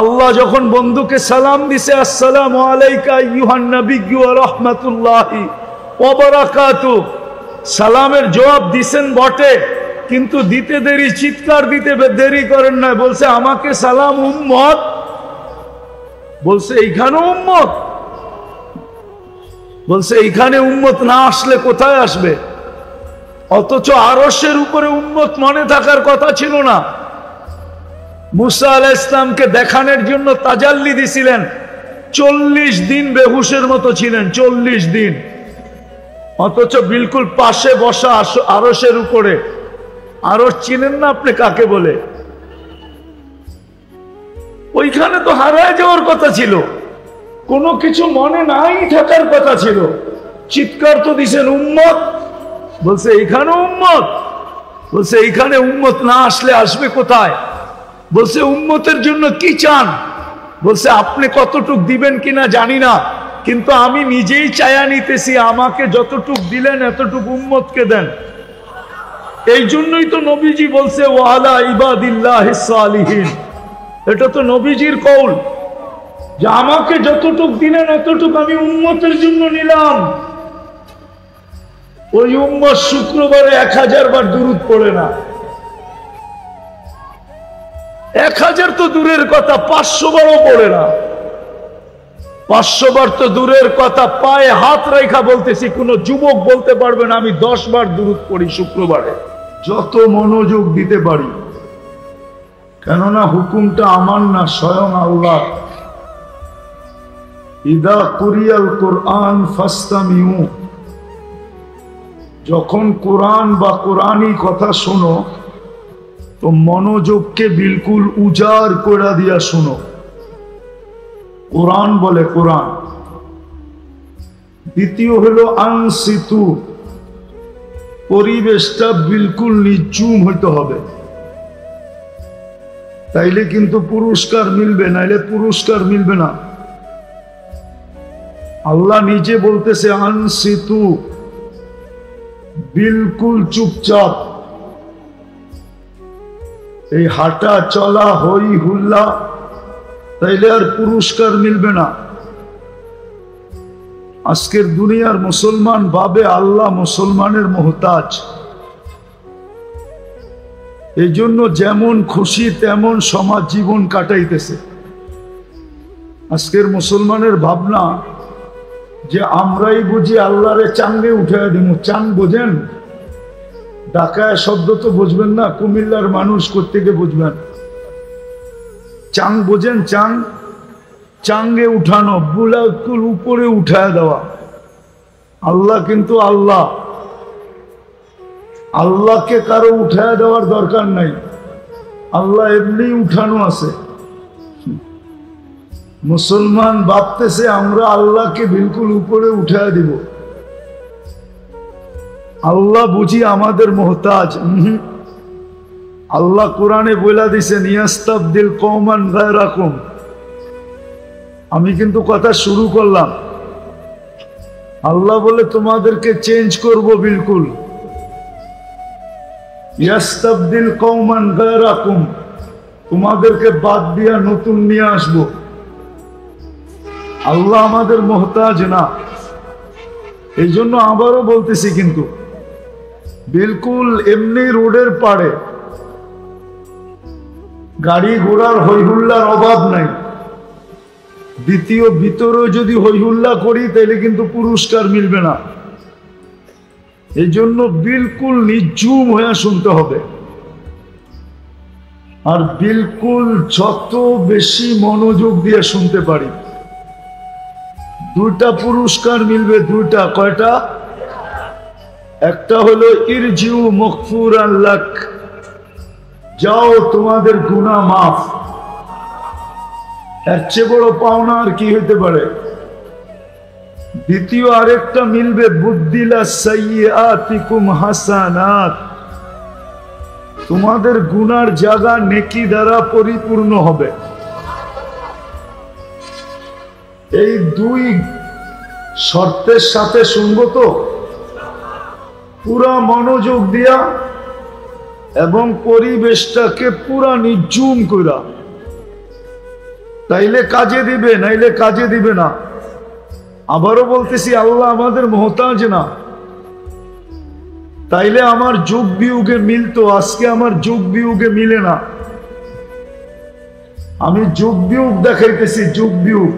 আল্লাহ যখন বন্ধুকে সালাম দিছে, আসসালামু আলাইকা আইয়ুহান নাবিয়্যু ওয়া রাহমাতুল্লাহি ওয়া বারাকাতুহু, সালামের জবাব দিছেন বটে, কিন্তু দিতে দেরি, চিৎকার দিতে দেরি করেন না। বলছে আমাকে সালাম উম্মত, বলছে এইখানে উম্মত, বলছে এইখানে উম্মত না আসলে কোথায় আসবে? অথচ আরশের উপরে উম্মত মনে থাকার কথা ছিল না। মুসা আলাইহিস সালামকে দেখানোর জন্য তাজাল্লি দিছিলেন, 40 দিন বেহুশের মতো ছিলেন, 40 দিন, অথচ বিলকুল পাশে বসা আরশের উপরে। আরশ চিনেন না আপনি কাকে বলে? ওইখানে তো হারায় যাওয়ার কথা ছিল, কোনো কিছু মনে নাই থাকার কথা ছিল। চিৎকার তো দিছেন উম্মত, বলছে এইখানে উম্মত, বলছে এইখানে উম্মত না আসলে আসবে কোথায়? বলছে উম্মতের জন্য কি চান? বলছে আপনি কতটুক দিবেন কিনা জানি না, কিন্তু আমি নিজেই চায়া নিতেছি, আমাকে যতটুক দিলেন এতটুক উম্মতকে দেন। এই জন্যই তো নবীজি বলছে ওয়ালা ইবাদিল্লাহিস সালিহিন, এটা তো নবীজির কওল যে আমাকে যতটুক দিলেন এতটুক আমি উম্মতের জন্য নিলাম। ওই উম্মত শুক্রবারে 1000 বার দুরূদ পড়ে না, 1000 তো দূরের কথা, 500 বারও পড়ে না। 500 বার তো দূরের কথা, পায়ে হাত রেখা বলতেছি, কোন যুবক বলতে পারবে না আমি 10 বার দুরূদ পড়ি শুক্রবারে, যত মনোযোগ দিতে পারি। কেননা হুকুমটা আমার না, স্বয়ং আল্লাহ। ইদা কুরিয়াল কুরআন ফাসতামিউ, যখন কোরআন বা কোরআনী কথা শোনো তো মনোযোগকে বিলকুল উজাড় করে দিয়া শোনো। কোরআন বলে কোরআন। দ্বিতীয় হলো আনসিতু, পরিবেশটা বিলকুল নিঝুম হইতে হবে, তাইলে কিন্তু পুরস্কার মিলবে, নাইলে পুরস্কার মিলবে না। আল্লাহ নিজে বলতেছে আনসিতু, বিলকুল চুপচাপ। এই হাঁটা চলা হই হুল্লা, তাইলে আর পুরস্কার মিলবে না। আজকের দুনিয়ার মুসলমান ভাবে আল্লাহ মুসলমানের মোহতাজ, এই জন্য যেমন খুশি তেমন সমাজ জীবন কাটাইতেছে। আজকের মুসলমানের ভাবনা যে আমরাই বুঝি আল্লাহরে চাঙ্গে উঠাইয়া দিব। চাং বোঝেন? ঢাকায় শব্দ তো বুঝবেন না, কুমিল্লার মানুষ কোত্থেকে বুঝবেন? চাং বোঝেন? চাং, চাঙ্গে উঠানো, বুলাকুল উপরে উঠায় দেওয়া। আল্লাহ কিন্তু আল্লাহ, আল্লাহকে কারো উঠায় দেওয়ার দরকার নাই, আল্লাহ এমনি উঠানো আছে। মুসলমান ভাবতেছে আমরা আল্লাহকে বিলকুল উপরে উঠায় দিব, আল্লাহ বুঝি আমাদের মোহতাজ। আল্লাহ কোরআনে বলে দিছেন ইয়াস্তাবদিল কওমান গায়রাকুম। আমি কিন্তু কথা শুরু করলাম, আল্লাহ বলে তোমাদেরকে চেঞ্জ করব বিলকুল। ইয়াস্তাবদিল কওমান গায়রাকুম, তোমাদেরকে বাদ দিয়া নতুন নিয়ে আসবো। আল্লাহ আমাদের মোহতাজ না। এই জন্য আবারও বলতেছি, কিন্তু বিলকুল এমনি রোডের পাড়ে গাড়ি ঘোড়ার হইহুল্লার অভাব নাই। দ্বিতীয় ভিতরে যদি হইহুল্লা করি তাহলে কিন্তু পুরস্কার মিলবে না। এই জন্য বিলকুল নিঝুম হয়ে শুনতে হবে, আর বিলকুল যত বেশি মনোযোগ দিয়ে শুনতে পারি দুইটা পুরস্কার মিলবে। দুইটা, কয়টা? একটা হলো ইরজিউ মাগফুরান লাক, যাও তোমাদের গুনাহ মাফ। এর চেয়ে বড় পাওনা আর কি হইতে পারে? দ্বিতীয় আরেকটা মিলবে বুদ্দিলা সাইয়্যাতিকুম হাসানাত, তোমাদের গুনার জায়গা নেকি দ্বারা পরিপূর্ণ হবে। এই দুই শর্তের সাথে শুনবো তো পুরা মনোযোগ দিয়া এবং পরিবেশটাকে পুরা নিঝুম কইরা। তাইলে কাজে দিবে, নাইলে কাজে দিবে না। আবারও বলতেছি, আল্লাহ আমাদের মোহতাজ না। তাইলে আমার যুগ বিয়োগে মিলতো, আজকে আমার যুগ বিয়োগে মিলে না। আমি যুগ বিয়োগ দেখাইতেছি, যুগ বিয়োগ।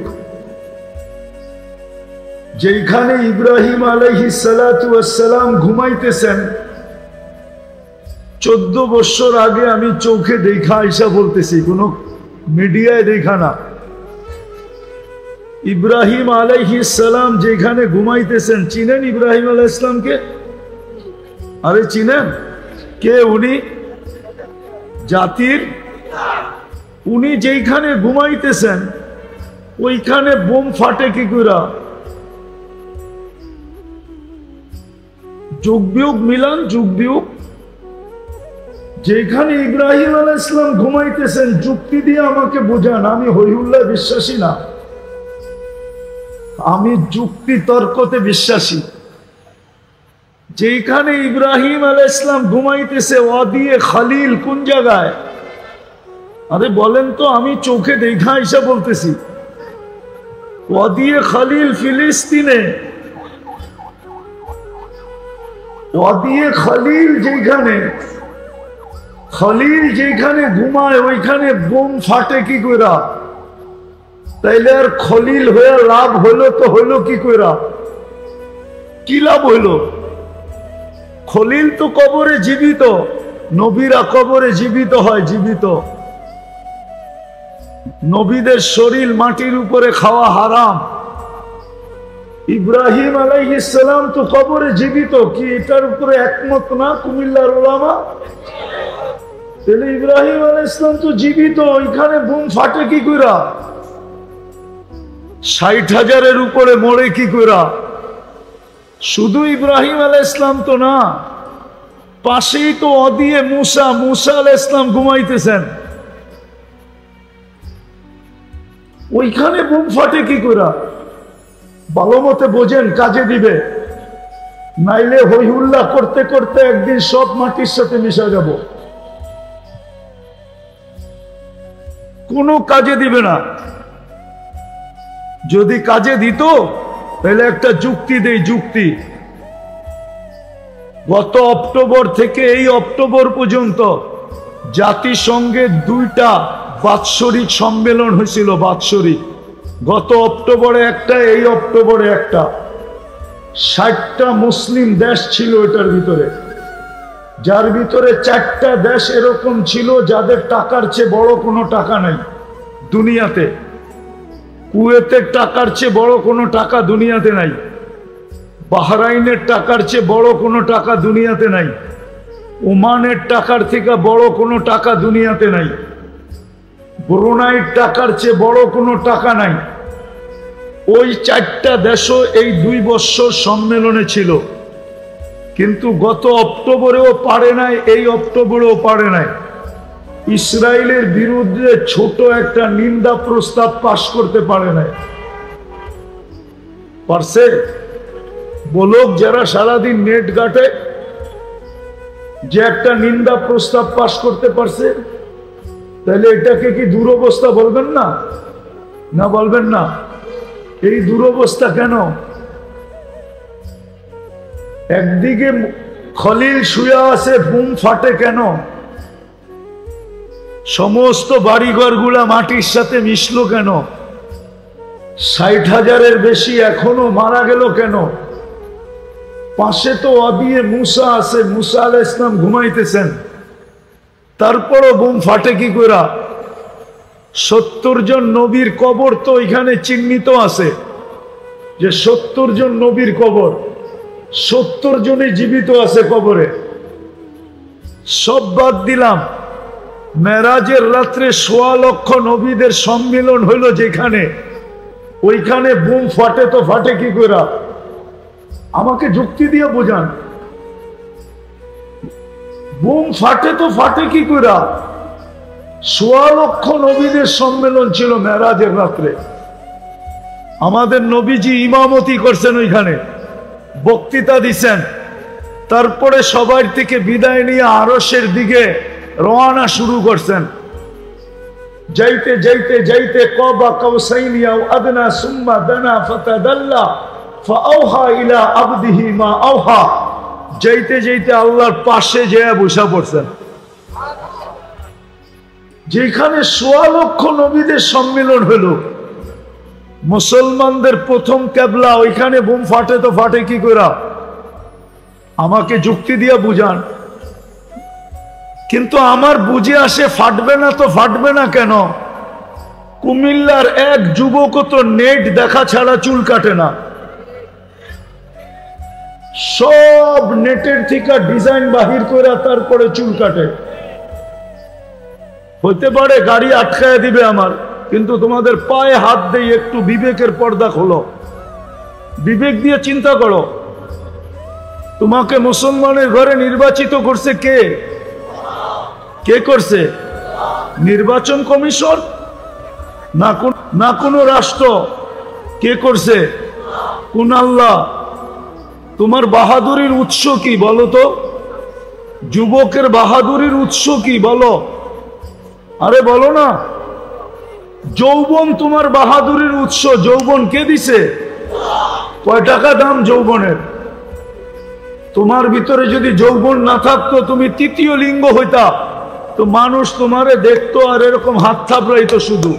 যেখানে ইব্রাহিম আলাইহিস সালাতু ওয়াস সালাম ঘুমাইতেছেন, 14 বছর আগে আমি চোখে দেখা আইসা বলতেছি, কোন মিডিয়ায় দেখা না। ইব্রাহিম আলাইহিস সালাম যেখানে ঘুমাইতেছেন, চিনেন ইব্রাহিম আলাইহিস সালামকে? আরে চিনেন? কে উনি? জাতির। উনি যেখানে ঘুমাইতেছেন ওইখানে বোম ফাটে কি করে? যুগ বিয়োগ মিলান, যুগ বিয়োগ। যেখানে ইব্রাহিম আলাইহিস সালাম ঘুমাইতেছেন, যুক্তি দিয়ে আমাকে বোঝান। আমি হইহুল্লাহ বিশ্বাসী না, আমি যুক্তি তর্কতে বিশ্বাসী। যেখানে ইব্রাহিম আলাইহিস সালাম ঘুমাইতেছে, ওয়াদিয়ে খালিল কোন জায়গায়? আরে বলেন তো, আমি চোখে দেখা এসে বলতেছি। ওয়াদিয়ে খালিল ফিলিস্তিনে। ওয়াদিয়ে খালিল যেখানে, খালিল যেখানে ঘুমায় ওইখানে বোম ফাটে কি কইরা? তাইলে আর খলিল হয়ে লাভ হলো তো হইলো কি কইরা? কি লাভ হইল? খলিল তো কবরে জীবিত, নবীরা কবরে জীবিত হয়, জীবিত। নবীদের শরীর মাটির উপরে খাওয়া হারাম। ইব্রাহিম আলাইহিস সালাম তো কবরে জীবিত, কি এটার উপরে একমত না কুমিল্লার উলামা? তাহলে ইব্রাহিম আলাইহিস সালাম তো জীবিত, ওইখানে বোম ফাটে কি কইরা? 60,000-এর উপরে মরে কি কইরা? শুধু ইব্রাহিম আলাইহিস সালাম তো না, পাশেই তো ওদিয়ে মুসা, মুসা আলাইহিস সালাম ঘুমাইতেছেন, ওইখানে বোম ফাটে কি কইরা? ভালো মতে বোঝেন, কাজে দিবে। নাইলে হইহুল্লাহ করতে করতে একদিন সব মাটির সাথে মিশা যাব, কোনো কাজে দিবে না। যদি কাজে দিত তাহলে একটা যুক্তি দেই, যুক্তি। গত অক্টোবর থেকে এই অক্টোবর পর্যন্ত জাতিসংঘের 2টা বাৎসরিক সম্মেলন হয়েছিল, বাৎসরিক। গত অক্টোবরে একটা, এই অক্টোবরে একটা। 60টা মুসলিম দেশ ছিল এটার ভিতরে, যার ভিতরে 4টা দেশ এরকম ছিল যাদের টাকার চেয়ে বড় কোনো টাকা নাই দুনিয়াতে। কুয়েতের টাকার চেয়ে বড় কোনো টাকা দুনিয়াতে নাই, বাহরাইনের টাকার চেয়ে বড় কোনো টাকা দুনিয়াতে নাই, ওমানের টাকার থেকে বড় কোনো টাকা দুনিয়াতে নাই, ব্রুনাইয়ের টাকার চেয়ে বড় কোনো টাকা নাই। ওই 4টা দেশও এই 2 বছর সম্মেলনে ছিল, কিন্তু গত অক্টোবরেও পারে নাই, এই অক্টোবরেও পারে নাই। ইসরায়েলের বিরুদ্ধে ছোট একটা নিন্দা প্রস্তাব পাশ করতে পারে নাই। পারছে? বলুক যারা সারাদিন নেট ঘাটে, যে একটা নিন্দা প্রস্তাব পাশ করতে পারছে। তাহলে এটাকে কি দুরবস্থা বলবেন না? না বলবেন না? এই দুরবস্থা কেন? একদিকে খলিল শুয়ে আছে, বুম ফাটে কেন? সমস্ত বাড়িঘর গুলা মাটির সাথে মিশলো কেন? 60,000-এর বেশি এখনো মারা গেল কেন? পাশে তো ওয়াদিয়ে মুসা আছে, মুসা আলাইহিস সালাম ঘুমাইতেছেন, তারপরও বোম ফাটে কি কইরা? 70 জন নবীর কবর তো এখানে চিহ্নিত আছে, যে 70 জন নবীর কবর, 70 জনই জীবিত আছে কবরে। সব বাদ দিলাম, মেরাজের রাত্রে 1.25 লক্ষ নবীদের সম্মিলন হইল যেখানে, ওইখানে বোম ফাটে তো ফাটে কি কইরা? আমাকে যুক্তি দিয়ে বোঝান। বোম ফাটে তো ফাটে কি কইরা? 1.25 লক্ষ নবীদের সম্মেলন ছিল মেরাজের রাত্রে। আমাদের নবীজি ইমামতি করছেন, ওইখানে বক্তৃতা দিচ্ছেন, তারপরে সবার থেকে বিদায় নিয়ে আরশের দিকে রওনা শুরু করছেন। যাইতে যাইতে যাইতে কবা কাউসাইনি আও আদনা সুম্মা দানা ফাতাদাল্লা ফাআওহা ইলা আবদিহি মা আওহা। যাইতে যাইতে আল্লাহর পাশে যেয়ে বসা পড়ছেন, যেখানে ১৬ লক্ষ নবীদের সম্মিলন হলো। মুসলমানদের প্রথম কেবলা, ওইখানে বোম ফাটে তো ফাটে কি করে? আমাকে যুক্তি দিয়ে বুঝান। কিন্তু আমার বুঝে আসে ফাটবে না তো ফাটবে না কেন? কুমিল্লার এক যুবক তো নেট দেখা ছাড়া চুল কাটে না, সব নেটের থেকে ডিজাইন বাহির করে তারপরে চুল কাটে। হইতে পারে গাড়ি আটকায় দিবে আমার, কিন্তু তোমাদের পায়ে হাত দিয়ে একটু বিবেকের পর্দা খোলো, বিবেক দিয়ে চিন্তা করো। তোমাকে মুসলমানের ঘরে নির্বাচিত করছে কে? কে করছে? নির্বাচন কমিশন না কোনো রাষ্ট্র? কে করছে? কোন আল্লাহ? তোমার বাহাদুরির উৎস কি বলো তো? যুবকের বাহাদুরির উৎস কি বলো? আরে বলো না। যৌবন তোমার বাহাদুরির উৎস। যৌবন কে দিছে? কয় টাকা দাম যৌবনের? তোমার ভিতরে যদি যৌবন না থাকতো, তুমি তৃতীয় লিঙ্গ হইতা, তো মানুষ তোমারে দেখতো আর এরকম হাত থাপড়াইতো শুধু।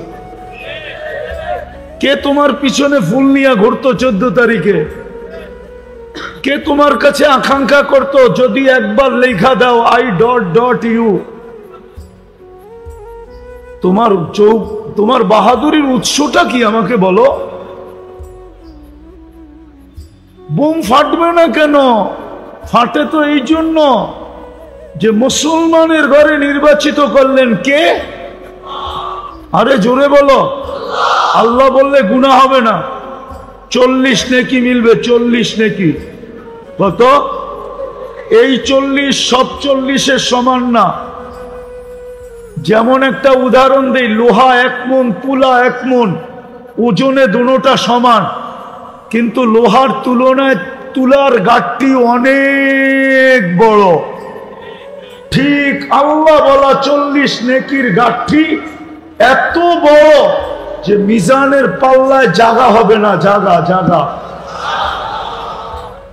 কে তোমার পিছনে ফুল নিয়ে ঘুরতো 14 তারিখে? কে তোমার কাছে আকাঙ্ক্ষা করতো যদি একবার লেখা দাও I.U? তোমার বাহাদুরির উৎসটা কি আমাকে বলো? বোম ফাটবে না কেন? ফাটে তো এই জন্য যে মুসলমানের ঘরে নির্বাচিত করলেন কে? আরে জোরে বলো। আল্লাহ বললে গুনাহ হবে না, 40 নেকি মিলবে। 40 নেকি কত? এই 40 সব 40-এর সমান না। যেমন একটা উদাহরণ দেই, লোহা 1 মণ, তুলা 1 মণ, ওজনে দুটোটা সমান, কিন্তু লোহার তুলনায় তুলার গাঠটি অনেক বড়। ঠিক আল্লাহ বলা 40 নেকির গাঠটি এত বড় যে মিজানের পাল্লায় জায়গা হবে না। জায়গা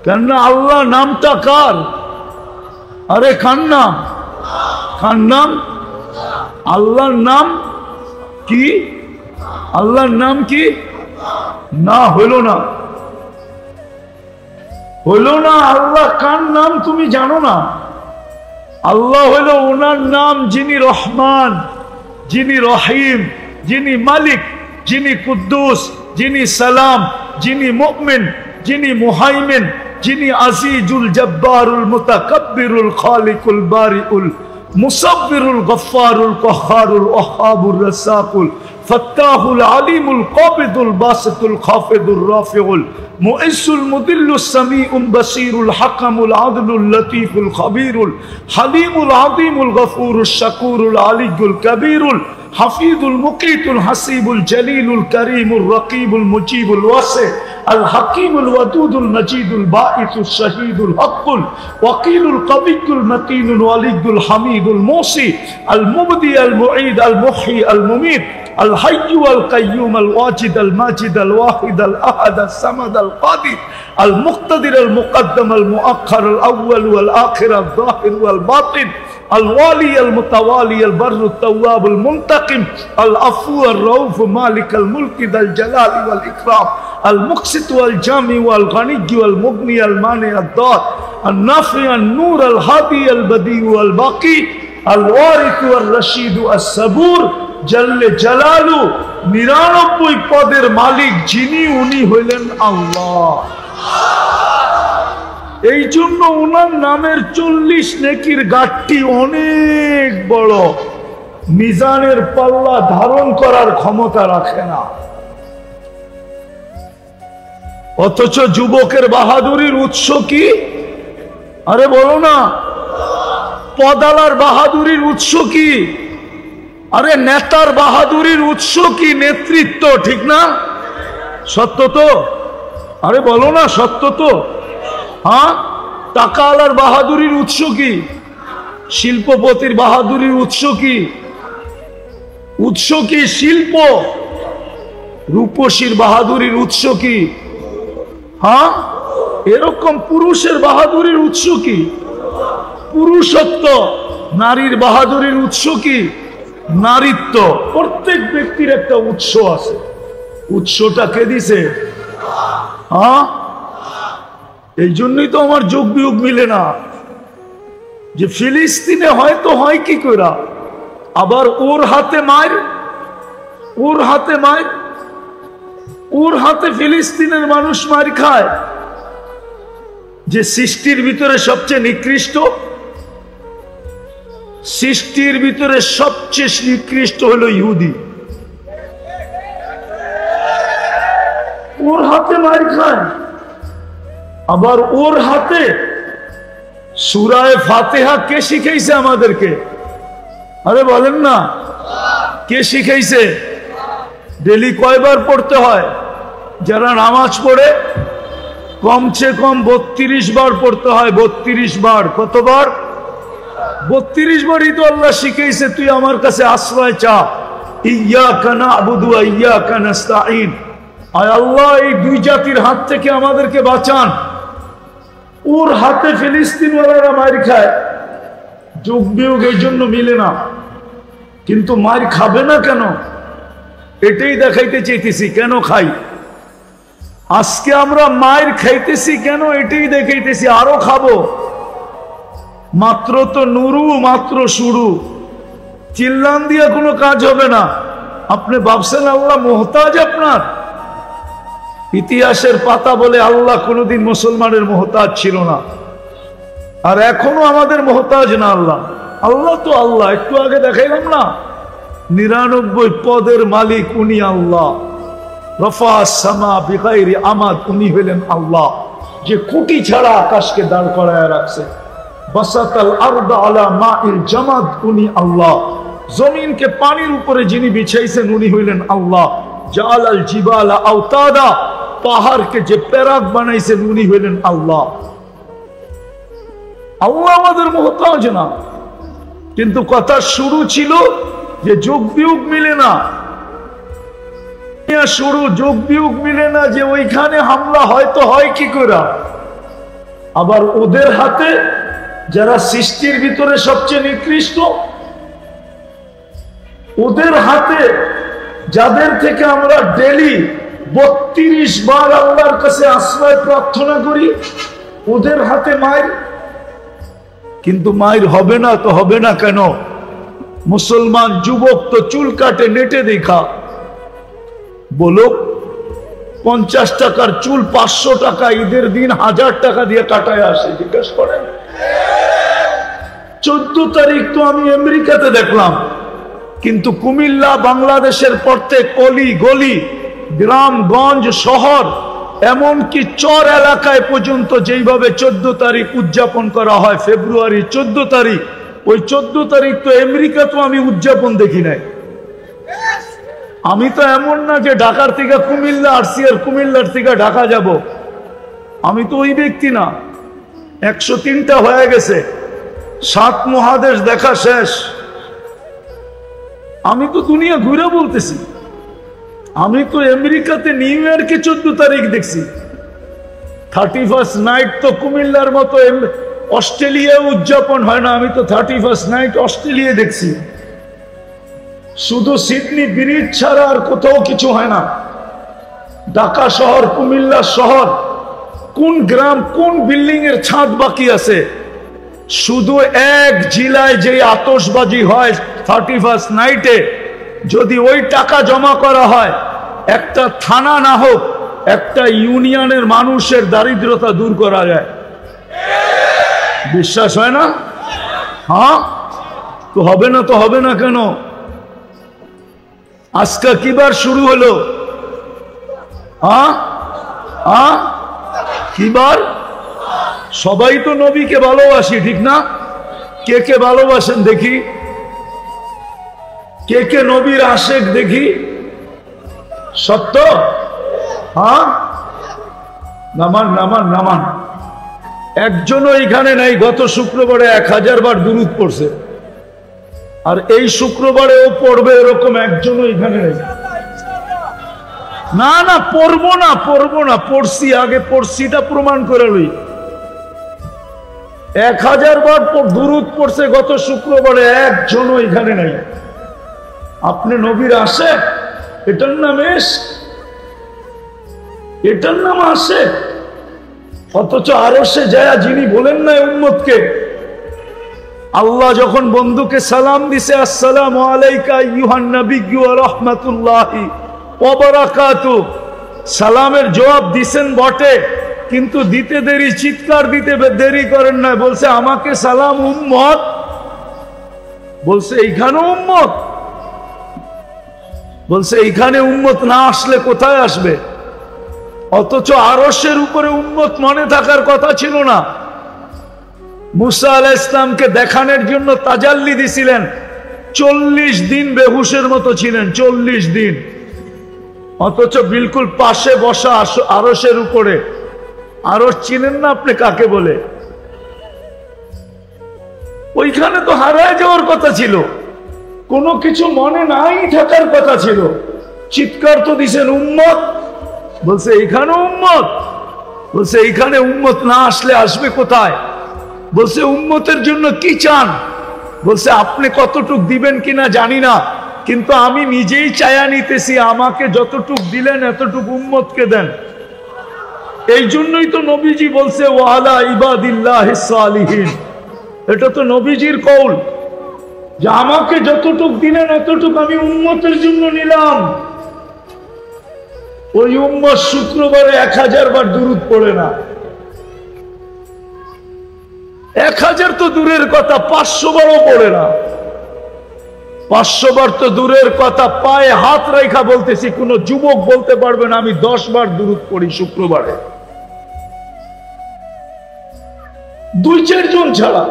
কেননা আল্লাহ নামটা কার? আরে কার নাম? কার নাম? আল্লাহর নাম কি? আল্লাহর নাম কি? না হইল না। আল্লাহ কার নাম তুমি জানো না? আল্লাহ হইল ওনার নাম যিনি রহমান, যিনি রহিম, যিনি মালিক, যিনি কুদ্দুস, যিনি সালাম, যিনি মুমিন, যিনি মুহাইমিন, যিনি আজিজুল জব্বারুল মুতাকাব্বিরুল খালিকুল বারিউল মুসাব্বিরুল গফফারুল কহ্হারুল ওয়াহ্হাবুর রাসাকুল ফাত্তাহুল আলিমুল কাবিদুল বাসিতুল খাফিদুর রাফিউল মুইসুল মুদিল্লুস সামিউল বাসিরুল হাকামুল আদলুল লতীফুল খবীরুল হালিমুল আযীমুল গফুরুশ শাকুরুল আলিয়ুল কবীরুল হাফিজুল মুকিতুল হাসিবুল জলিলুল করিমুল রকিবুল মুজিবুল ওয়াসি الحكيم الودود المجيد الباعث الشهيد الحق الوكيل القوي المتين الولي الحميد الموصي المبدي المعيد المحيي المميت الحي والقيوم الواجد الماجد الواحد الأحد الصمد القادر المقتدر المقدم المؤخر الأول والآخر الظاهر والباطن الوالي المتوالي البر التواب المنتقم العفو الرؤوف مالك الملك ذا الجلال والإكرام المقسط والجامع والغني والمغني المانع الضار النافع النور الهادي البديع والباقي الوارث والرشيد الصبور جل جلاله 99 পদের মালিক যিনি, উনি হইলেন আল্লাহ। এই জন্য ওনার নামের 40 নেকির গাঠটি অনেক বড়, মিজানের পাল্লা ধারণ করার ক্ষমতা রাখে না। অথচ যুবকের বাহাদুরির উৎস কি? আরে বলো না। পদালার বাহাদুরির উৎস কি? আরে নেতার বাহাদুরির উৎস কি? নেতৃত্ব, ঠিক না? সত্য তো? আরে বলো না, সত্য তো? হ্যাঁ। টাকাওয়ালার বাহাদুরির উৎস কি? শিল্পপতির বাহাদুরির উৎস কি? উৎস কি? শিল্প। রূপসীর বাহাদুরির উৎস কি? হ্যাঁ, এরকম পুরুষের বাহাদুরির উৎস কি? পুরুষত্ব। নারীর বাহাদুরির উৎস কি? নারীত্ব। প্রত্যেক ব্যক্তির একটা উৎস আছে। উৎসটা কে দিছে? হ্যাঁ, এই জন্যই তো আমার যোগ বিয়োগ মিলে না, যে ফিলিস্তিনে হয়তো হয় কি করে, আবার ওর হাতে মার, ওর হাতে মার, ওর হাতে ফিলিস্তিনের মানুষ মার খায়। যে সৃষ্টির ভিতরে সবচেয়ে নিকৃষ্ট, সৃষ্টির ভিতরে সবচেয়ে নিকৃষ্ট হলো ইহুদি, ওর হাতে মার খায়। আবার ওর হাতে সূরায়ে ফাতিহা কে শিখাইছে আমাদেরকে? আরে বলেন না, কে শিখাইছে? ডেলি কয়বার পড়তে হয়? যারা নামাজ পড়ে কমসে কম 32 বার পড়তে হয়। 32 বার। কতবার? 32 বারই তো আল্লাহ শিখাইছে তুই আমার কাছে আশ্রয় চা। ইয়্যাকা না'বুদু ওয়া ইয়্যাকা নাস্তাঈন। আয় আল্লাহ, এই দুই জাতির হাত থেকে আমাদেরকে বাঁচান। ওর হাতে ফিলিস্তিনওয়ালারা মার খায়। যোগ বিয়োগ এই জন্য মিলে না, কিন্তু মার খাবে না কেন এটাই দেখাইতে চাইতেছি। কেন খাই? আজকে আমরা মায়ের খাইতেছি কেন এটাই দেখাইতেছি। আরো খাবো। মাত্র তো নুরু, মাত্র শুরু। চিল্লান দিয়ে কোনো কাজ হবে না। আপনি ভাবছেন আল্লাহ মোহতাজ আপনার? ইতিহাসের পাতা বলে আল্লাহ কোনোদিন মুসলমানের মোহতাজ ছিল না, আর এখনো আমাদের মোহতাজ না আল্লাহ। আল্লাহ তো আল্লাহ। একটু আগে দেখাইলাম না, 99 পদের মালিক উনি আল্লাহ। রফা সামা বিগাইরি আমাদ, উনি হলেন আল্লাহ, যে খুঁটি ছাড়া আকাশকে দাঁড় করায় রাখছে। বাসাতাল আরদা আলা মাইল জামাদ, উনি আল্লাহ। জমিনকে পানির উপরে যিনি বিছাইছেন উনি হইলেন আল্লাহ। জালাল জিবালা আওতাদা, পাহাড়কে যে প্যারাক বানাইছেন উনি হইলেন আল্লাহ। আল্লাহ আমাদের মুহতাজ না, কিন্তু কথা শুরু ছিল যে যোগ বিয়োগ মিলে না। শুরু যোগ বিয়োগ মিলে না, যে ওইখানে হামলা হয়তো হয় কি করে। আবার ওদের হাতে যারা সৃষ্টির ভিতরে সবচেয়ে নিকৃষ্ট, ওদের হাতে যাদের থেকে আমরা ডেলি 32 বার আল্লাহর কাছে আশ্রয় প্রার্থনা করি, ওদের হাতে মায়ের। কিন্তু মায়ের হবে না তো হবে না কেন? মুসলমান যুবক তো চুল কাটে নেটে দেখা। বলো, 50 টাকার চুল 500 টাকা, ঈদের দিন 1000 টাকা দিয়ে কাটায় আসে। জিজ্ঞেস করেন। 14 তারিখ তো আমি আমেরিকাতে দেখলাম, কিন্তু কুমিল্লা, বাংলাদেশের প্রত্যেক অলি গলি, গ্রামগঞ্জ, শহর, এমনকি চর এলাকায় পর্যন্ত যেইভাবে 14 তারিখ উদযাপন করা হয়, ফেব্রুয়ারি 14 তারিখ, ওই 14 তারিখ তো আমেরিকা তো আমি উদযাপন দেখি নাই। আমি তো এমন না যে ঢাকার থেকে কুমিল্লা আসছি আর কুমিল্লার থেকে ঢাকা যাব। আমি তো ওই ব্যক্তি না। 103টা হয়ে গেছে, 7 মহাদেশ দেখা শেষ। আমি তো দুনিয়া ঘুরে বলতেছি। আমি তো আমেরিকাতে নিউ ইয়র্কে 14 তারিখ দেখছি। 31st নাইট তো কুমিল্লার মতো অস্ট্রেলিয়া উদযাপন হয় না। আমি তো 31st নাইট অস্ট্রেলিয়া দেখছি। শুধু সিডনি ব্রিজ ছাড়া আর কোথাও কিছু হয় না। ঢাকা শহর, কুমিল্লা শহর, কোন গ্রাম, কোন বিল্ডিং এর ছাদ বাকি আছে? শুধু এক জেলায় যে আতশবাজি হয় 31st নাইটে, যদি ওই টাকা জমা করা হয়, একটা থানা না হোক, একটা ইউনিয়নের মানুষের দারিদ্রতা দূর করা যায়। বিশ্বাস হয় না? হ্যাঁ, তো হবে না তো হবে না কেন? আজকে কিবার শুরু হলো? হ্যাঁ হ্যাঁ, কিবার? সবাই তো নবীকে ভালোবাসি, ঠিক না? কে কে ভালোবাসেন দেখি? কে কে নবীর আশেক দেখি? সত্য? হ্যাঁ, নামান নামান নামান। একজনও এখানে নাই গত শুক্রবারে 1000 বার দুরূদ পড়ছে। আর এই শুক্রবারেও পড়বে এরকম একজনও এখানে নেই। না না, পড়বো না, পড়ছি, আগে পড়ছিটা প্রমাণ করে লই। 1000 বার দুরূদ পড়ছে গত শুক্রবারে, একজনও এখানে নাই। আপনি নবীর আসে, এটার নাম ইশক, এটার নাম আসে। অথচ আরশে যায় যিনি বলেন না উম্মতকে, আল্লাহ যখন বন্ধুকে সালাম দিছে, আসসালামু আলাইকা আইয়ুহান নাবিয়্যু ওয়া রাহমাতুল্লাহি ওয়া বারাকাতুহু, সালামের জবাব দিছেন বটে, কিন্তু দিতে দেরি, চিৎকার দিতে দেরি করেন না। বলছে আমাকে সালাম উম্মত, বলছে এইখানে উম্মত, বলছে এইখানে উম্মত না আসলে কোথায় আসবে? অথচ আরশের উপরে উম্মত মনে থাকার কথা ছিল না। মুসা আলাইহিস সালামকে দেখানোর জন্য তাজাল্লি দিছিলেন, 40 দিন বেহুশের মতো ছিলেন, 40 দিন। অথচ বিলকুল পাশে বসা আরশের উপরে। আরশ চিনেন না আপনি কাকে বলে? ওইখানে তো হারায় যাওয়ার কথা ছিল, কোনো কিছু মনে নাই থাকার কথা ছিল। চিৎকার তো দিছেন উম্মত, বলছে এইখানে উম্মত, বলছে এইখানে উম্মত না আসলে আসবে কোথায়? বলছে উম্মতের জন্য কি চান? বলছে আপনি কতটুক দিবেন কিনা জানি না, কিন্তু আমি নিজেই চায়া নিতেছি, আমাকে যতটুক দিলেন এতটুক উম্মতকে দেন। এই জন্যই তো নবীজি বলছে ওয়ালা ইবাদিল্লাহিস সালিহিন, এটা তো নবীজির কওল যে আমাকে যতটুক দিলেন এতটুক আমি উম্মতের জন্য নিলাম। ওই উম্মত শুক্রবারে 1000 বার দুরূদ পড়ে না। 1000 তো দূরের কথা, 500 বারও পড়ে না। 500 বার তো দূরের কথা, পায়ে হাত রাখা বলতেছি, কোন যুবক বলতে পারবে না আমি 10 বার দুরূদ পড়ি শুক্রবারে, 2-4 জন ছাড়া।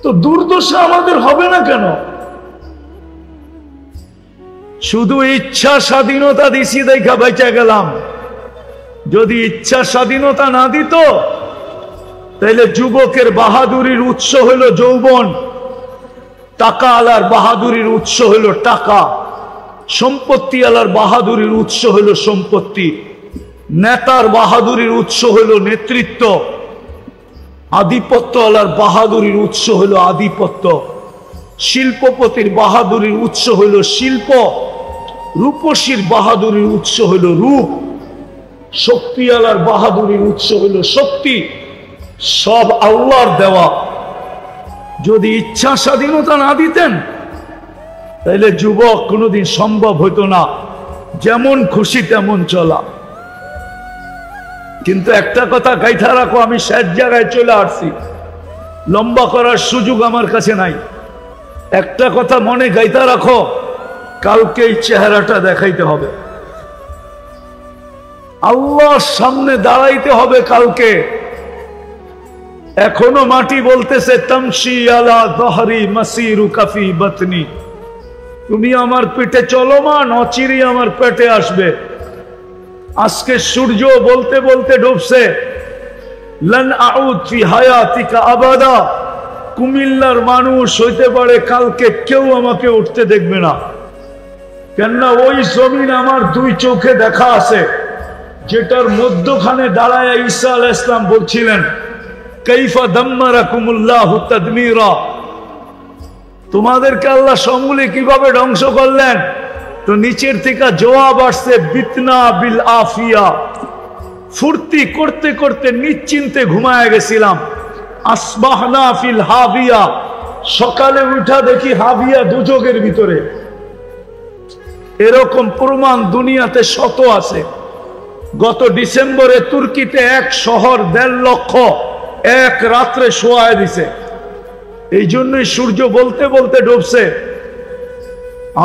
তো দুর্দশা আমাদের হবে না কেন? শুধু ইচ্ছা স্বাধীনতা দিছি দেখা বেঁচে গেলাম। যদি ইচ্ছা স্বাধীনতা না দিত, তাহলে যুবকের বাহাদুরির উৎস হইল যৌবন, টাকা আলার বাহাদুরির উৎস হইল টাকা, সম্পত্তি আলার বাহাদুরির উৎস হইল সম্পত্তি, নেতার বাহাদুরির উৎস হইল নেতৃত্ব, আধিপত্য আলার বাহাদুরির উৎস হইল আধিপত্য, শিল্পপতির বাহাদুরির উৎস হইল শিল্প, রূপসীর বাহাদুরির উৎস হইল রূপ, শক্তি আলার বাহাদুরির উৎস হইল শক্তি। সব আল্লাহর দেওয়া। যদি ইচ্ছা স্বাধীনতা না দিতেন, তাহলে যুবক কোনোদিন সম্ভব হইতো না যেমন খুশি তেমন চলা। কিন্তু একটা কথা গাইথা রাখো, আমি শেষ জায়গায় চলে আসছি, লম্বা করার সুযোগ আমার কাছে নাই। একটা কথা মনে গাইথা রাখো, কালকে এই চেহারাটা দেখাইতে হবে, আল্লাহর সামনে দাঁড়াইতে হবে কালকে। এখনো মাটি বলতেছে তামশি আলা দহরি মাসিরু কাফি বাতনি, তুমি আমার পেটে চলো মা, নচিরি আমার পেটে আসবে। আজকে সূর্য বলতে বলতে ডুবছে, লান আউদ ফি হায়াতিকা আবাদা, কুমিল্লার মানুষ হইতে পারে কালকে কেউ আমাকে উঠতে দেখবে না। কেননা ওই জমিন আমার 2 চোখে দেখা আছে, যেটার মধ্যখানে দাঁড়ায় ঈসা আলাইহিস সালাম বলছিলেন কাইফা দাম্মারাকুমুল্লাহু তাদমীরা, তোমাদেরকে আল্লাহ সমূলে কিভাবে ধ্বংস করলেন। তো নিচের থেকে জবাব আসছে বিতনা বিল আফিয়া, ফুর্তি করতে করতে নিশ্চিন্তে ঘুমায় গেছিলাম। আসবাহনা ফিল হাবিয়া, সকালে উঠা দেখি হাবিয়া দুযোগের ভিতরে। এরকম প্রমাণ দুনিয়াতে শত আছে। গত ডিসেম্বরে তুর্কিতে এক শহর 1.5 লক্ষ এক রাত্রে শোয়ায় দিছে। এই জন্যই সূর্য বলতে বলতে ডুবছে।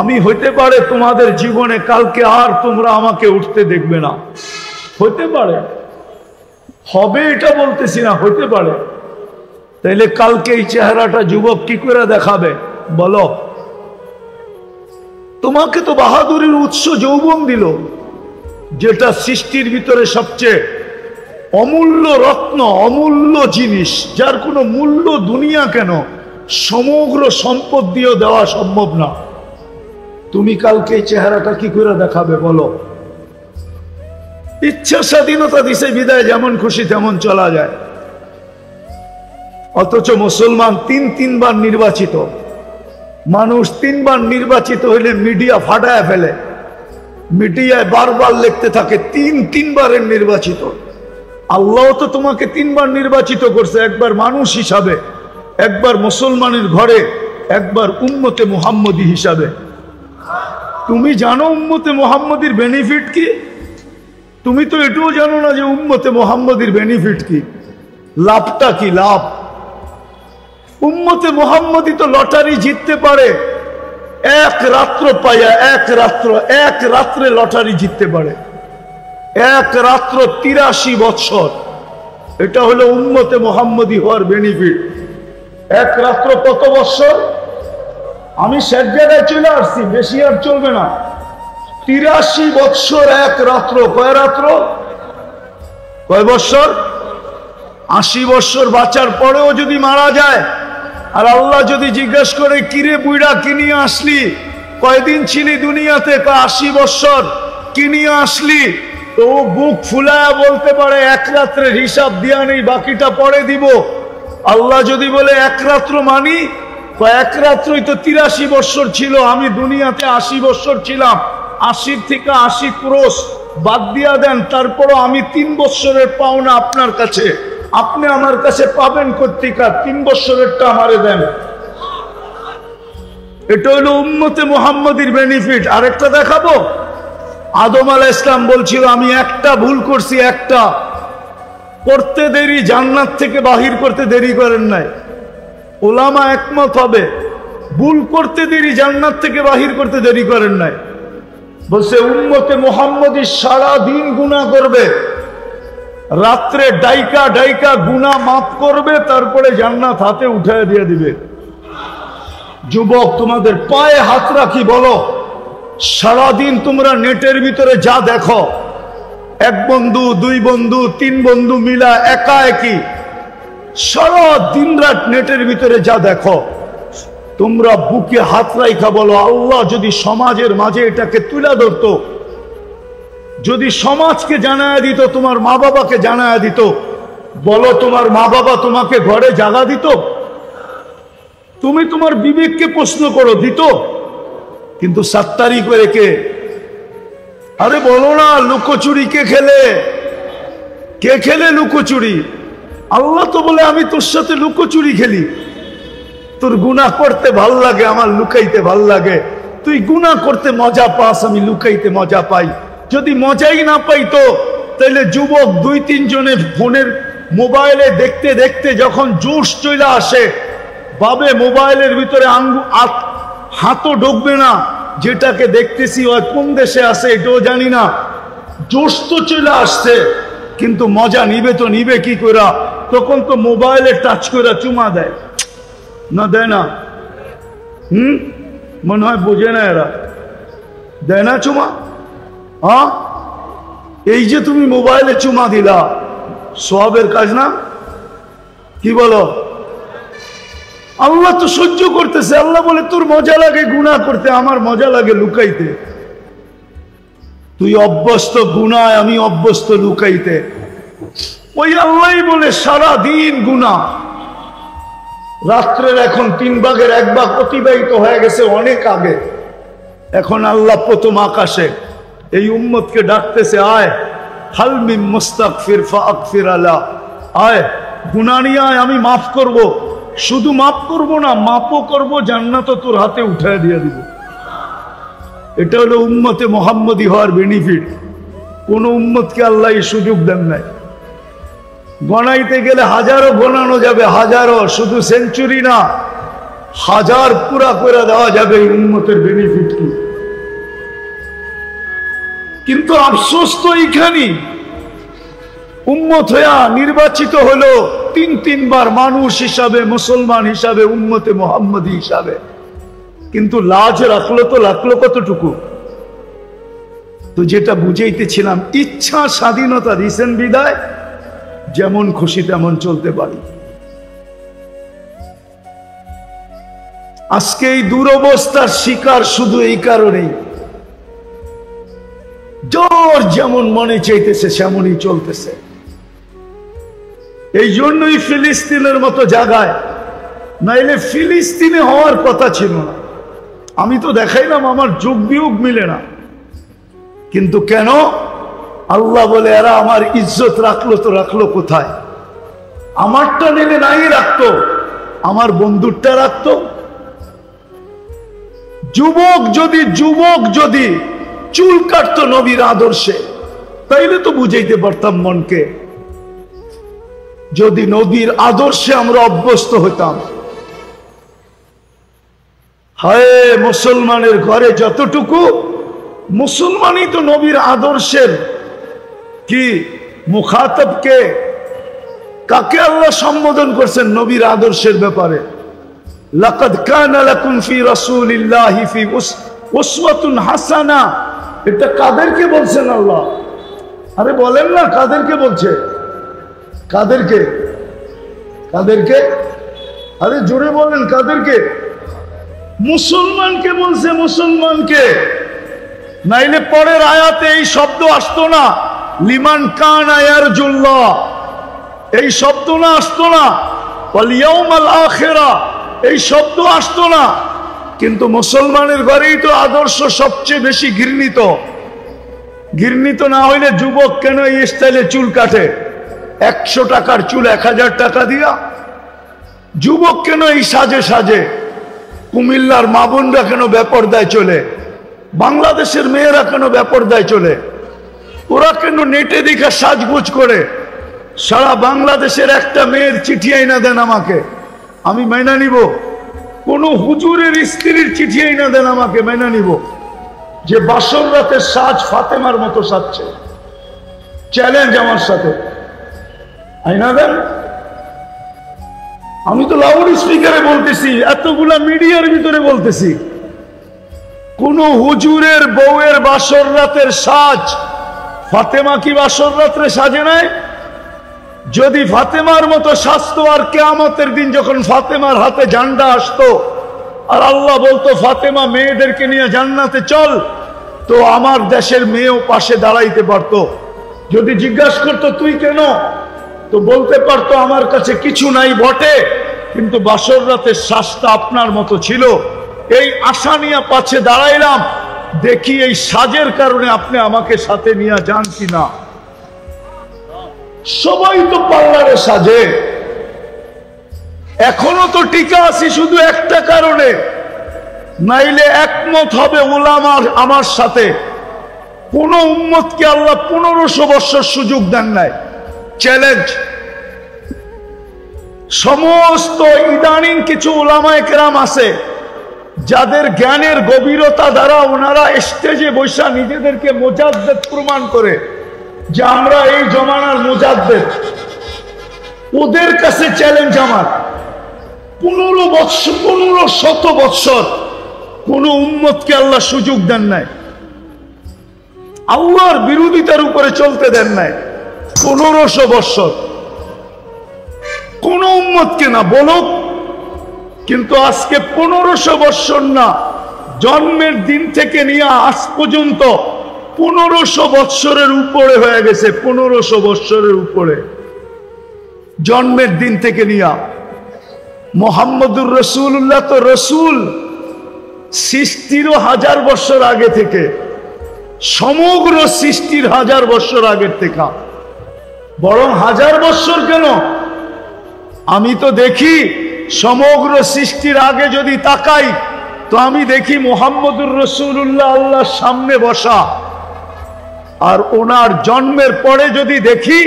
আমি হইতে পারে তোমাদের জীবনে কালকে আর তোমরা আমাকে উঠতে দেখবে না, হইতে পারে, হবে এটা বলতেছি না, হইতে পারে। তাইলে কালকে এই চেহারাটা যুবক কি করে দেখাবে বলো? তোমাকে তো বাহাদুরির উৎস যৌবন দিল, যেটা সৃষ্টির ভিতরে সবচেয়ে অমূল্য রত্ন, অমূল্য জিনিস, যার কোনো মূল্য দুনিয়া কেন সমগ্র সম্পদ দিয়েও দেওয়া সম্ভব না। তুমি কালকে এই চেহারাটা কি করে দেখাবে বলো? ইচ্ছা স্বাধীনতা দিছে বিদায় যেমন খুশি তেমন চলা যায়। অথচ মুসলমান তিনবার নির্বাচিত মানুষ, তিনবার নির্বাচিত হইলে মিডিয়া ফাটায় ফেলে, মিডিয়ায় বারবার লিখতে থাকে তিনবারের নির্বাচিত। আল্লাহ তো তোমাকে তিনবার নির্বাচিত করছে, একবার মানুষ হিসাবে, একবার মুসলমানের ঘরে, একবার উম্মতে মুহাম্মদী হিসাবে। তুমি জানো উম্মতে মুহাম্মদীর বেনিফিট কি? তুমি তো এটাও জানো না যে উম্মতে মুহাম্মদীর বেনিফিট কি, লাভটা কি। লাভ উম্মতে মুহাম্মদী তো লটারি জিততে পারে এক রাত্র পাইয়া, এক রাত্রে লটারি জিততে পারে, এক রাত্র 83 বৎসর। এটা হলো উম্মতে মুহাম্মদী হওয়ার বেনিফিট। এক রাত্র কত বৎসর? আমি শেষ জায়গায় চলে আসছি, বেশি আর চলবে না। 83 বৎসর এক রাত্র। কয় রাত্র? কয় বৎসর? 80 বৎসর বাঁচার পরেও যদি মারা যায়, আর আল্লাহ যদি জিজ্ঞেস করে কিরে বুইড়া কি নিয়ে আসলি, কয়দিন ছিলি দুনিয়াতে? 80 বৎসর। কি নিয়ে আসলি? তো বুক ফুলায়া বলতে পারে এক রাত্রের হিসাব দিয়া নেই, বাকিটা পরে দিব। আল্লাহ যদি বলে এক রাত্র মানি, এক রাত্রই তো 83 বৎসর ছিল, আমি দুনিয়াতে 80 বৎসর ছিলাম, 80 থেকে 80 ক্রোশ বাদ দিয়া দেন, তারপরও আমি 3 বৎসরের পাওনা আপনার কাছে, আপনি আমার কাছে পাবেন কর্তিকা, 3 বৎসরেরটা আমারে দেন। এটা হলো উম্মতে মুহাম্মদীর বেনিফিট। আরেকটা দেখাবো। আদম আলাইহিস সালাম বলছিল আমি একটা ভুল করছি, একটা করতে দেরি, জান্নাত থেকে বাহির করতে দেরি করেন নাই। ওলামা একমত হবে, ভুল করতে দেরি, জান্নাত থেকে বাহির করতে দেরি করেন নাই। বলছে উম্মতে মুহাম্মদী সারা দিন গুনাহ করবে, রাত্রে ডাইকা ডাইকা গুনাহ মাফ করবে, তারপরে জান্নাত হাতে উঠায় দিয়ে দিবে। যুবক, তোমাদের পায়ে হাত রাখি বলো, সারাদিন তোমরা নেটের ভিতরে যা দেখো, এক বন্ধু, 2 বন্ধু, 3 বন্ধু মিলা একা একই সারা দিন রাত নেটের ভিতরে যা দেখো, তোমরা বুকে হাত রাখা বলো আল্লাহ যদি সমাজের মাঝে এটাকে তুলে ধরতো, যদি সমাজকে জানায়া দিত, তোমার মা বাবাকে জানায়া দিত, বলো তোমার মা বাবা তোমাকে ঘরে জাগা দিত? তুমি তোমার বিবেককে প্রশ্ন করো, দিত? কিন্তু 7 তারিখ করে কে? আরে বলো না, লুকোচুরি কে খেলে? কে খেলে লুকোচুরি? আল্লাহ তো বলে আমি তোর সাথে লুকোচুরি খেলি, তোর গুনাহ করতে ভাল লাগে, আমার লুকাইতে ভাল লাগে। তুই গুনাহ করতে মজা পাস, আমি লুকাইতে মজা পাই। যদি মজাই না পাইতো তাহলে যুবক 2-3 জনের ফোনের মোবাইলে দেখতে দেখতে যখন জোশ চলে আসে, ভাবে মোবাইলের ভিতরে হাতও ঢুকবে না, যেটাকে দেখতেছি ওই কোন দেশে আছে এটাও জানি না, জোশ তো চলে আসছে, কিন্তু মজা নিবে তো নিবে কি করে? তখন তো মোবাইলে টাচ করে চুমা দেয় না, দেয় না? মনে হয় বোঝে না এরা, দেয় না চুমা? হ্যাঁ, এই যে তুমি মোবাইলে চুমা দিলা, সওয়াবের কাজ না? কি বলো? আল্লাহ তো সহ্য করতেছে। আল্লাহ বলে তোর মজা লাগে গুনাহ করতে, আমার মজা লাগে লুকাইতে। তুই অভ্যস্ত গুনায়, আমি অভ্যস্ত লুকাইতে। ওই আল্লাহ বলে সারা দিন গুনাহ। রাত্রের এখন 3 ভাগের 1 ভাগ অতিবাহিত হয়ে গেছে অনেক আগে। এখন আল্লাহ প্রথম আকাশে এই উম্মতকে ডাকতেছে, আয় হাল মিন মুস্তাগফির ফাগফির আলা, আয় গুনাহ নিয়ে আয়, আমি মাফ করব। শুধু মাফ করব না, মাফও করব, জান্নাত তোর হাতে উঠায় দিয়ে দিব। এটা হলো উম্মতে মুহাম্মদী হওয়ার বেনিফিট। কোন উম্মতকে আল্লাহ এই সুযোগ দেন নাই। গণাইতে গেলে হাজারো গণানো যাবে, হাজারো, শুধু সেঞ্চুরি না, 1000 পুরা করে দেওয়া যাবে এই উম্মতের বেনিফিট কি। কিন্তু আফসোস তো এইখানে, উম্মত হইয়া নির্বাচিত হলো 3 বার মানুষ হিসাবে, মুসলমান হিসাবে, উম্মতে মুহাম্মদী হিসাবে, কিন্তু লাজ রাখলো তো রাখলো কতটুকু? তো যেটা বুঝাইতেছিলাম, ইচ্ছা স্বাধীনতা দিয়েছেন বিদায় যেমন খুশি তেমন চলতে পারি। আজকে এই দুরবস্থার শিকার শুধু এই কারণেই, জ্বর যেমন মনে চাইতেছে সেমনই চলতেছে। এই জন্যই ফিলিস্তিনের মতো জায়গায়, নাইলে ফিলিস্তিনে হওয়ার কথা ছিল না। আমি তো দেখাইলাম আমার যোগ বিয়োগ মিলে না, কিন্তু কেন? আল্লাহ বলে এরা আমার ইজ্জত রাখলো তো রাখলো কোথায়? আমারটা নিলে নাই রাখতো, আমার বন্ধুরটা রাখতো। যুবক যদি চুল কাটতো নবীর আদর্শে, তাইলে তো বুঝাইতে পারতাম মনকে। যদি নবীর আদর্শে আমরা অভ্যস্ত হইতাম। হায় মুসলমানের ঘরে যতটুকু, মুসলমানই তো নবীর আদর্শের কি মুখাতবকে, কাকে আল্লাহ সম্বোধন করছেন নবীর আদর্শের ব্যাপারে? লাকাদ কানা লাকুম ফি রাসূলিল্লাহি ফি উসওয়াতুন হাসানা। এটা কাদেরকে বলছেন আল্লাহ? আরে বলেন না, কাদেরকে বলছে? কাদেরকে? কাদেরকে? আরে জোরে বলেন, কাদেরকে? মুসলমানকে বলছে, মুসলমানকে। নাইলে পরের আয়াতে এই শব্দ আসতো না, লিমান কানা ইয়ারজুল্লাহ, এই শব্দ না আসতো না, ওয়াল ইয়াউমাল আখিরা এই শব্দ আসতো না। কিন্তু মুসলমানের ঘরেই তো আদর্শ সবচেয়ে বেশি ঘৃণিত। ঘৃণিত না হইলে যুবক কেন এই স্টাইলে চুল কাটে? 100 টাকার চুল 1000 টাকা দিয়া। যুবক কেন এই সাজে সাজে? কুমিল্লার মা বোনরা কেন বেপরদায় চলে? বাংলাদেশের মেয়েরা কেন বেপরদায় চলে? ওরা কেন নেটে দেখা সাজগোজ করে? সারা বাংলাদেশের একটা মেয়ের চিঠি আইনা দেন আমাকে, আমি মাইনা নিব। কোন হুজুরের স্ত্রীর চিঠি আইনা দেন আমাকে, মাইনা নিব। যে বাসর রাতের সাজ ফাতেমার মতো সাজছে, চ্যালেঞ্জ আমার সাথে, আইনা দেন। আমি তো লাউড স্পিকারে বলতেছি, এতগুলা মিডিয়ার ভিতরে বলতেছি। কোন হুজুরের বউয়ের বাসর রাতের সাজ, ফাতেমা কি বাসর রাত্রে সাজে নাই? যদি ফাতেমার মতো সাজতো, আর কিয়ামতের দিন যখন ফাতেমার হাতে ঝান্ডা আসতো আর আল্লাহ বলতো ফাতেমা মেয়েদেরকে নিয়ে জান্নাতে চল, তো আমার দেশের মেয়েও পাশে দাঁড়াইতে পারতো। যদি জিজ্ঞাসা করতো তুই কেন, তো বলতে পারতো আমার কাছে কিছু নাই বটে, কিন্তু বাসর রাতের সাজটা আপনার মতো ছিল, এই আশা নিয়ে পাশে দাঁড়াইলাম, দেখি এই সাজের কারণে আপনি আমাকে সাথে নিয়ে যান কিনা। সবাই তো পার্লারে সাজে, এখনো তো টিকা আছি শুধু একটা কারণে, নাইলে একমত হবে উলামা আমার সাথে। কোন উম্মতকে আল্লাহ 1500 বছর সুযোগ দেন নাই। চ্যালেঞ্জ সমস্ত ইদানিং কিছু উলামায়ে কেরাম আছে যাদের জ্ঞানের গভীরতা দ্বারা ওনারা স্টেজে বসা নিজেদেরকে মুজাদ্দেদ প্রমাণ করে যে আমরা এই জমানার মুজাদ্দেদ। ওদের কাছে চ্যালেঞ্জ আমার, 1500 বৎসর কোন উম্মতকে আল্লাহ সুযোগ দেন নাই, আল্লাহর বিরোধিতার উপরে চলতে দেন নাই। 1500 বৎসর কোন উম্মতকে না বলুক, কিন্তু আজকে 1500 বৎসর না, জন্মের দিন থেকে নিয়ে আজ পর্যন্ত 1500 বৎসরের উপরে হয়ে গেছে। 1500 বৎসরের উপরে জন্মের দিন থেকে নিয়ে। মুহাম্মদুর রাসূলুল্লাহ তো রসুল সৃষ্টির 1000 বৎসর আগে থেকে, সমগ্র সৃষ্টির 1000 বৎসর আগের থেকে, বরং 1000 বৎসর কেন, আমি তো দেখি সমগ্র সৃষ্টির আগে যদি তাকাই তো আমি দেখি মুহাম্মদুর রাসূলুল্লাহ আল্লাহর সামনে বসা, আর ওনার জন্মের পরে যদি দেখি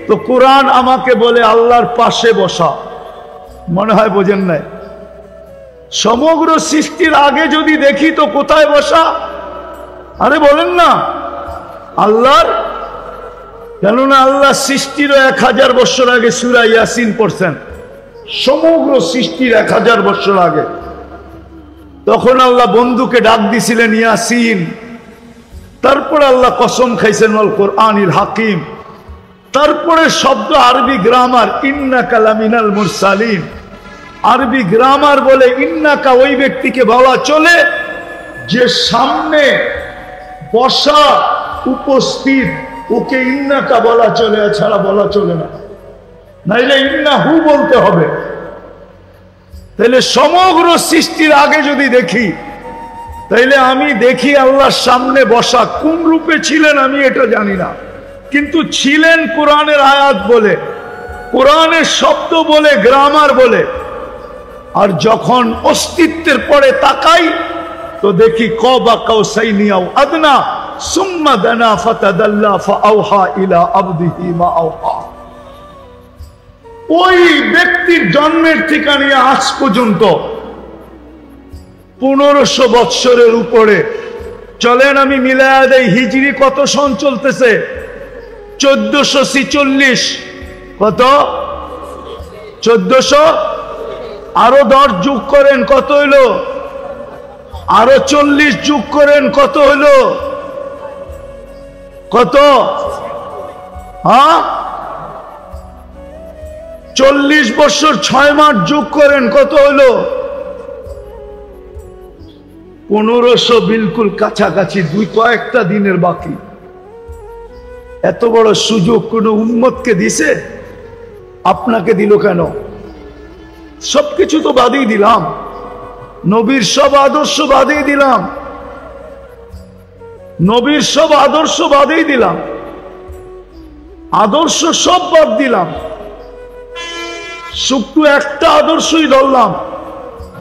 তো কোরআন আমাকে বলে আল্লাহর পাশে বসা। মনে হয় বোঝেন নাই? সমগ্র সৃষ্টির আগে যদি দেখি তো কোথায় বসা? আরে বলেন না আল্লাহর, কেননা আল্লাহ সৃষ্টিরও 1000 বছর আগে সূরা ইয়াসিন পড়ছেন, সমগ্র সৃষ্টির 1000 বছর আগে। তখন আল্লাহ বন্ধুকে ডাক দিছিলেন ইয়াসিন, তারপরে আল্লাহ কসম খাইছেন ওয়াল কোরআনিল হাকিম, তারপরে শব্দ আরবি গ্রামার ইন্নাকা লামিনাল মুরসালিন, আরবি গ্রামার বলে ইন্নাকা ওই ব্যক্তিকে বলা চলে যে সামনে বসা উপস্থিত, ওকে ইন্নাকা বলা চলে, ছাড়া বলা চলে না, নাইলে ইন্নাহু বলতে হবে। তাহলে সমগ্র সৃষ্টির আগে যদি দেখি, তাইলে আমি দেখি আল্লাহর সামনে বসা। কোন রূপে ছিলেন আমি এটা জানি না, কিন্তু ছিলেন কোরআনের আয়াত বলে, কোরআনের শব্দ বলে, গ্রামার বলে। আর যখন অস্তিত্বের পরে তাকাই তো দেখি কবা কাউসাইনি আও আদনা সুম্মা দানা ফাতাদাল্লা ফাআওহা ইলা আবদিহি মা আওহা। ওই ব্যক্তির জন্মের থেকে নিয়ে আজ পর্যন্ত 1500 বৎসরের উপরে। চলেন আমি মিলায়া দেই, হিজরি কত সন চলতেছে? 1446। কত? 1400। আরো 10 যোগ করেন, কত হইলো? আরো 40 যোগ করেন, কত হইলো? কত? হ্যাঁ, 40 বছর 6 মাস যোগ করেন, কত হইলো? 1500। বিলকুল কাছাকাছি, কয়েকটা দিনের বাকি। এত বড় সুযোগ কোন উম্মতকে দিছে? আপনাকে দিল কেন? সবকিছু তো বাদই দিলাম, নবীর সব আদর্শ বাদই দিলাম, নবীর সব আদর্শ বাদই দিলাম, আদর্শ সব বাদ দিলাম, শুধু একটা আদর্শই ধরলাম,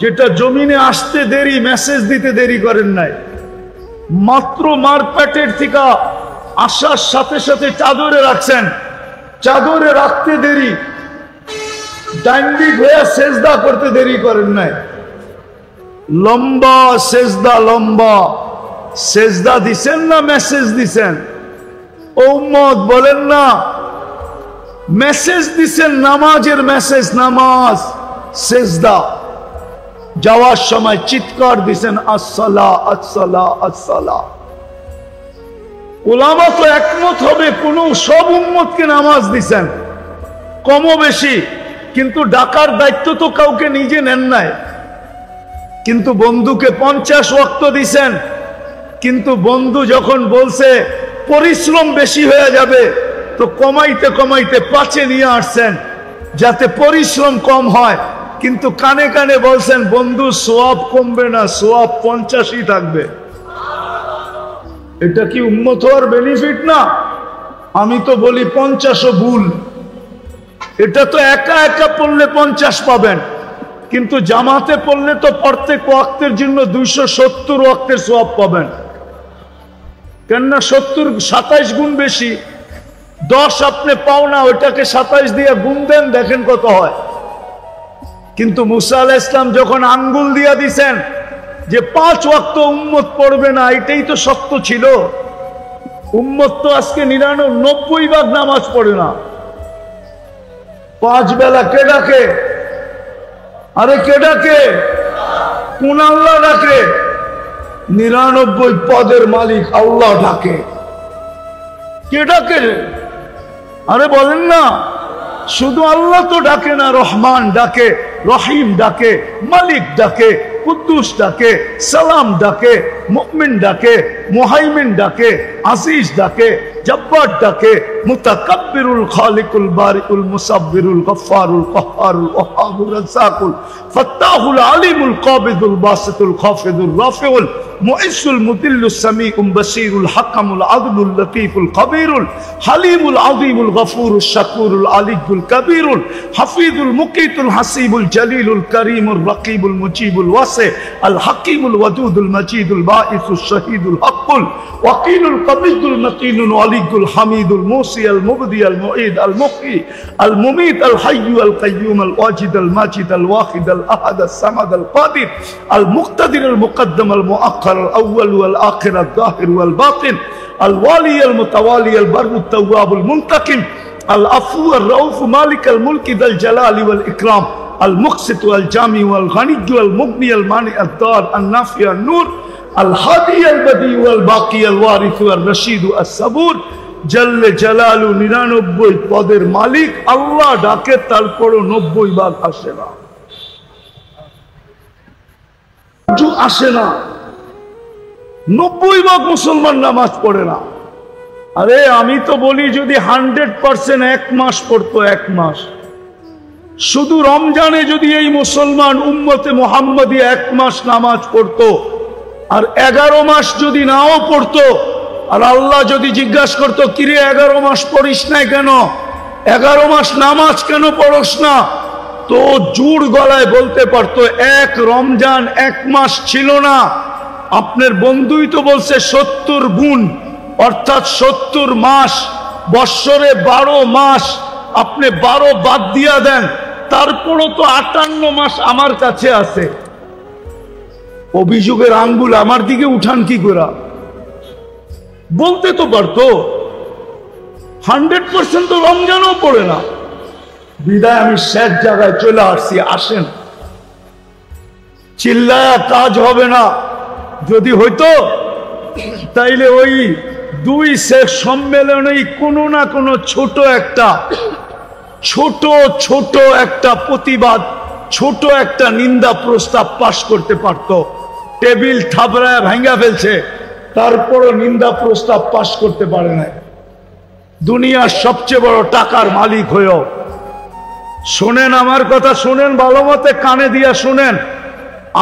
যেটা জমিনে আসতে দেরি, মেসেজ দিতে দেরি করেন নাই। মাত্র মারপ্যাটের থেকে আসার সাথে সাথে চাদরে রাখছেন, চাদরে রাখতে দেরি, ডাইন্ডিক হয়ে সেজদা করতে দেরি করেন নাই। লম্বা সেজদা, লম্বা সেজদা দিছেন না মেসেজ দিছেন? ও উম্মত বলেন না, মেসেজ দিছেন, নামাজের মেসেজ, নামাজ সেজদা। যাওয়ার সময় চিৎকার দিছেন আসসালা আসসালা আসসালা। উলামা তো একমত হবে, কোন সব উম্মতকে নামাজ দিছেন কম বেশি, কিন্তু ডাকার দায়িত্ব তো কাউকে নিজে নেন নাই। কিন্তু বন্ধুকে 50 ওয়াক্ত দিছেন, কিন্তু বন্ধু যখন বলছে পরিশ্রম বেশি হয়ে যাবে, তো কমাইতে কমাইতে 5-এ নিয়ে আসছেন যাতে পরিশ্রম কম হয়। কিন্তু কানে কানে বলছেন বন্ধু সওয়াব কমবে না, সওয়াব 50ই থাকবে। এটা কি উম্মত হওয়ার বেনিফিট না? আমি তো বলি 50ও ভুল। এটা তো একা একা পড়লে 50 পাবেন, কিন্তু জামাতে পড়লে তো প্রত্যেক ওয়াক্তের জন্য 270 ওয়াক্তের সওয়াব পাবেন। কেননা 70 27 গুণ বেশি। 10 আপনি পাও না, ওইটাকে 27 দিয়ে গুণ দেন, দেখেন কত হয়। কিন্তু মুসা আলাইহিস সালাম যখন আঙ্গুল দিয়া দিছেন যে 5 ওয়াক্ত উম্মত পড়বে না, এটাই তো সত্য ছিল। উম্মত তো আজকে 99% নামাজ পড়ে না। 5 বেলা কে ডাকে? আরে কে ডাকে? কোন আল্লাহ ডাকে? 99 পদের মালিক আল্লাহ ডাকে। কে ডাকে? আরে বলেন না, শুধু আল্লাহ তো ডাকে না, রহমান ডাকে, রহিম ডাকে, মালিক ডাকে, কুদ্দুস ডাকে, সালাম ডাকে, মুমিন ডাকে, মুহাইমিন ডাকে, আজিজ ডাকে, জব্বার ডাকে, মুতাকাব্বিরুল খালিকুল বারিকুল মুসাব্বিরুল গফফারুল কহ্হারুল ওয়াহাবুর রাজ্জাকুল ফাত্তাহুল আলিমুল কাবিদুল বাসিতুল খাফিদুর রাফিউল মুইসুল মুদিল্লুস সামিউল বাসীরুল হাকামুল আদলুল লতীফুল কবীরুল হালিমুল আযীমুল গফুরুশ শাকুরুল আলিয়ুল কবীরুল হাফিজুল মুকিতুল হাসিবুল জলিলুল করিমুর রকিবুল মুজিবুল ওয়াসি আল হাকিমুল ওয়াদুদুল মজিদুল বাঈসুশ শহীদুল হকুল ওয়াকিলুল কবিদুল মতিনুল আলিয়ুল হামিদুল মুসি আল মুবদি আল মুঈদ আল মুহয়ি আল মুমীত আল হাইয়্যু আল কাইয়্যুম আল ওয়াজিদ আল মাজিদ আল ওয়াহিদ আল আহাদ আল সামাদ আল কাদির আল মুক্তাদির আল মুকদ্দম আল মুআক্খার আল আউয়াল ওয়াল আখির আল যাহির ওয়াল বাতিন আল ওয়ালি আল মুতাওয়ালি আল বাররু আত তাওয়াব আল মুনতাকিম আল আফু আর রাউফ মালিক আল মুলকি যাল জালালি ওয়াল ইকরাম আল মুকসিত ওয়াল জামি ওয়াল গনি ওয়াল মুগনি আল মানি আদ দার আন নাফি আন নূর আল হাদি আল বদি ওয়াল বাকি আল ওয়ারিস ওয়াল রশিদ আস সাবুর জল্লে জালালু 99 পদের মালিক আল্লাহ ডাকে, তারপরও 90 ভাগ আসে না। আসে না, 90% মুসলমান নামাজ পড়ে না। আরে আমি তো বলি যদি 100% এক মাস পড়তো, এক মাস, শুধু রমজানে যদি এই মুসলমান উম্মতে মুহাম্মাদি এক মাস নামাজ পড়তো, আর 11 মাস যদি নাও পড়তো, আর আল্লাহ যদি জিজ্ঞাসা করতো কিরে 11 মাস পড়িস নাই কেন, 11 মাস নামাজ কেন পড়স না, তো জোর গলায় বলতে পারতো এক রমজান এক মাস ছিল না। আপনার বন্ধুই তো বলছে 70 গুণ, অর্থাৎ 70 মাস, বৎসরে 12 মাস, আপনি 12 বাদ দিয়া দেন, তারপরও তো 58 মাস আমার কাছে আছে। অভিযোগের আঙ্গুল আমার দিকে উঠান কি করে? বলতে তো পারতো 100% তো রমজানও পড়ে না। বিদায় আমি শেষ জায়গায় চলে আসছি, আসেন। চিল্লায়া কাজ হবে না, যদি হইতো তাইলে ওই 2 শেখ সম্মেলনেই কোনো না কোনো ছোট একটা প্রতিবাদ, ছোট একটা নিন্দা প্রস্তাব পাশ করতে পারত। টেবিল থাবড়ায় ভাঙ্গা ফেলছে, তারপরও নিন্দা প্রস্তাব পাশ করতে পারে না। দুনিয়ার সবচেয়ে বড় টাকার মালিক হয়েও, শোনেন আমার কথা, শোনেন ভালো মতে, কানে দিয়া শোনেন।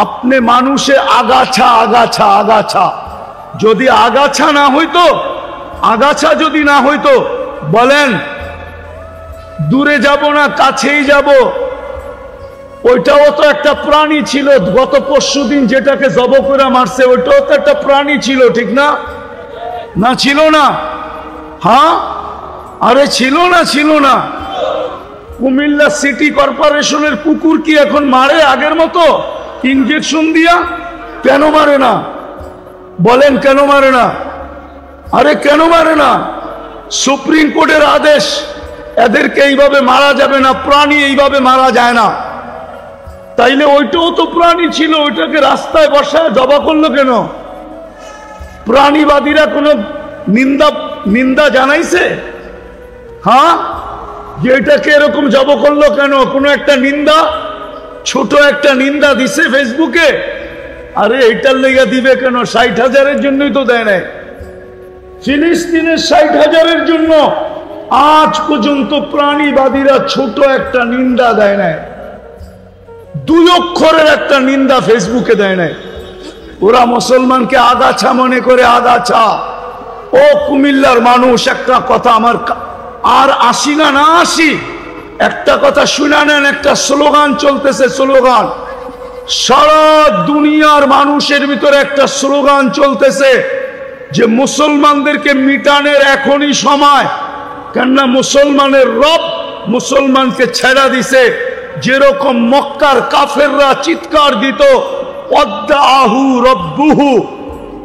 আপনি মানুষে আগাছা, যদি আগাছা না হইতো, বলেন দূরে যাব না কাছেই যাব, ওইটাও তো একটা প্রাণী ছিল। গত পরশুদিন যেটাকে জব করে মারছে, ওইটাও তো একটা প্রাণী ছিল, ঠিক না? না ছিল না? হ্যাঁ, আরে ছিল না? কুমিল্লা সিটি কর্পোরেশনের কুকুর কি এখন মারে আগের মতো ইনজেকশন দিয়া? কেন মারে না? বলেন কেন মারে না? আরে কেন মারে না? সুপ্রিম কোর্টের আদেশ, এদেরকে এইভাবে মারা যাবে না, প্রাণী এইভাবে মারা যায় না। তাইলে ওইটাও তো প্রাণী ছিল, ওইটাকে রাস্তায় বসায় জবা করলো কেন? প্রাণীবাদীরা কোনো নিন্দা জানাইছে? হ্যাঁ, যে এটাকে এরকম জব করলো কেন? কোনো একটা নিন্দা, ছোট একটা নিন্দা দিছে ফেসবুকে? আরে এইটার লেগে দিবে কেন? 60,000-এর জন্যই তো দেয় নাই। ফিলিস্তিনের 60,000-এর জন্য আজ পর্যন্ত প্রাণীবাদীরা ছোট একটা নিন্দা দেয় নাই, 2 অক্ষরের একটা নিন্দা ফেসবুকে দেয় নাই। ওরা মুসলমানকে আগাছা মনে করে, আগাছা। ও কুমিল্লার মানুষ, একটা কথা আমার, আর আসি না আসি, একটা কথা শুনে নেন। একটা স্লোগান চলতেছে, স্লোগান সারা দুনিয়ার মানুষের ভিতরে একটা স্লোগান চলতেছে যে মুসলমানদেরকে মিটানের এখনই সময়। কেননা মুসলমানের রব মুসলমানকে ছেড়া দিছে। যেরকম মক্কার কাফেররা চিৎকার দিত ওয়াদ্দাআহু রব্বুহু,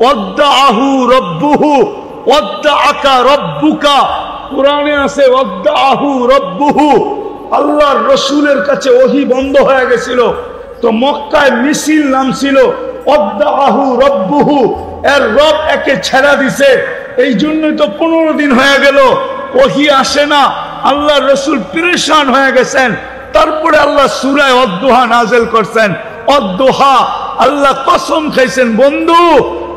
ওয়াদ্দাআহু রব্বুহু, ওয়াদ্দাআকা রব্বুকা, কুরআনে আছে ওয়াদ্দাআহু রব্বুহু। আল্লাহর রাসূলের কাছে ওহী বন্ধ হয়ে গেছিল, তো মক্কায় মিছিল নামছিল ওয়াদ্দাআহু রব্বুহু, এর রব একে ছেড়া দিছে। এই জন্যই তো 15 দিন হয়ে গেল ওহী আসে না, আল্লাহর রাসূল পেরেশান হয়ে গেছেন। তারপরে আল্লাহ সূরা ওয়াদ-দুহা নাযিল করছেন। ওয়াদ-দুহা, আল্লাহ কসম খাইছেন, বন্ধু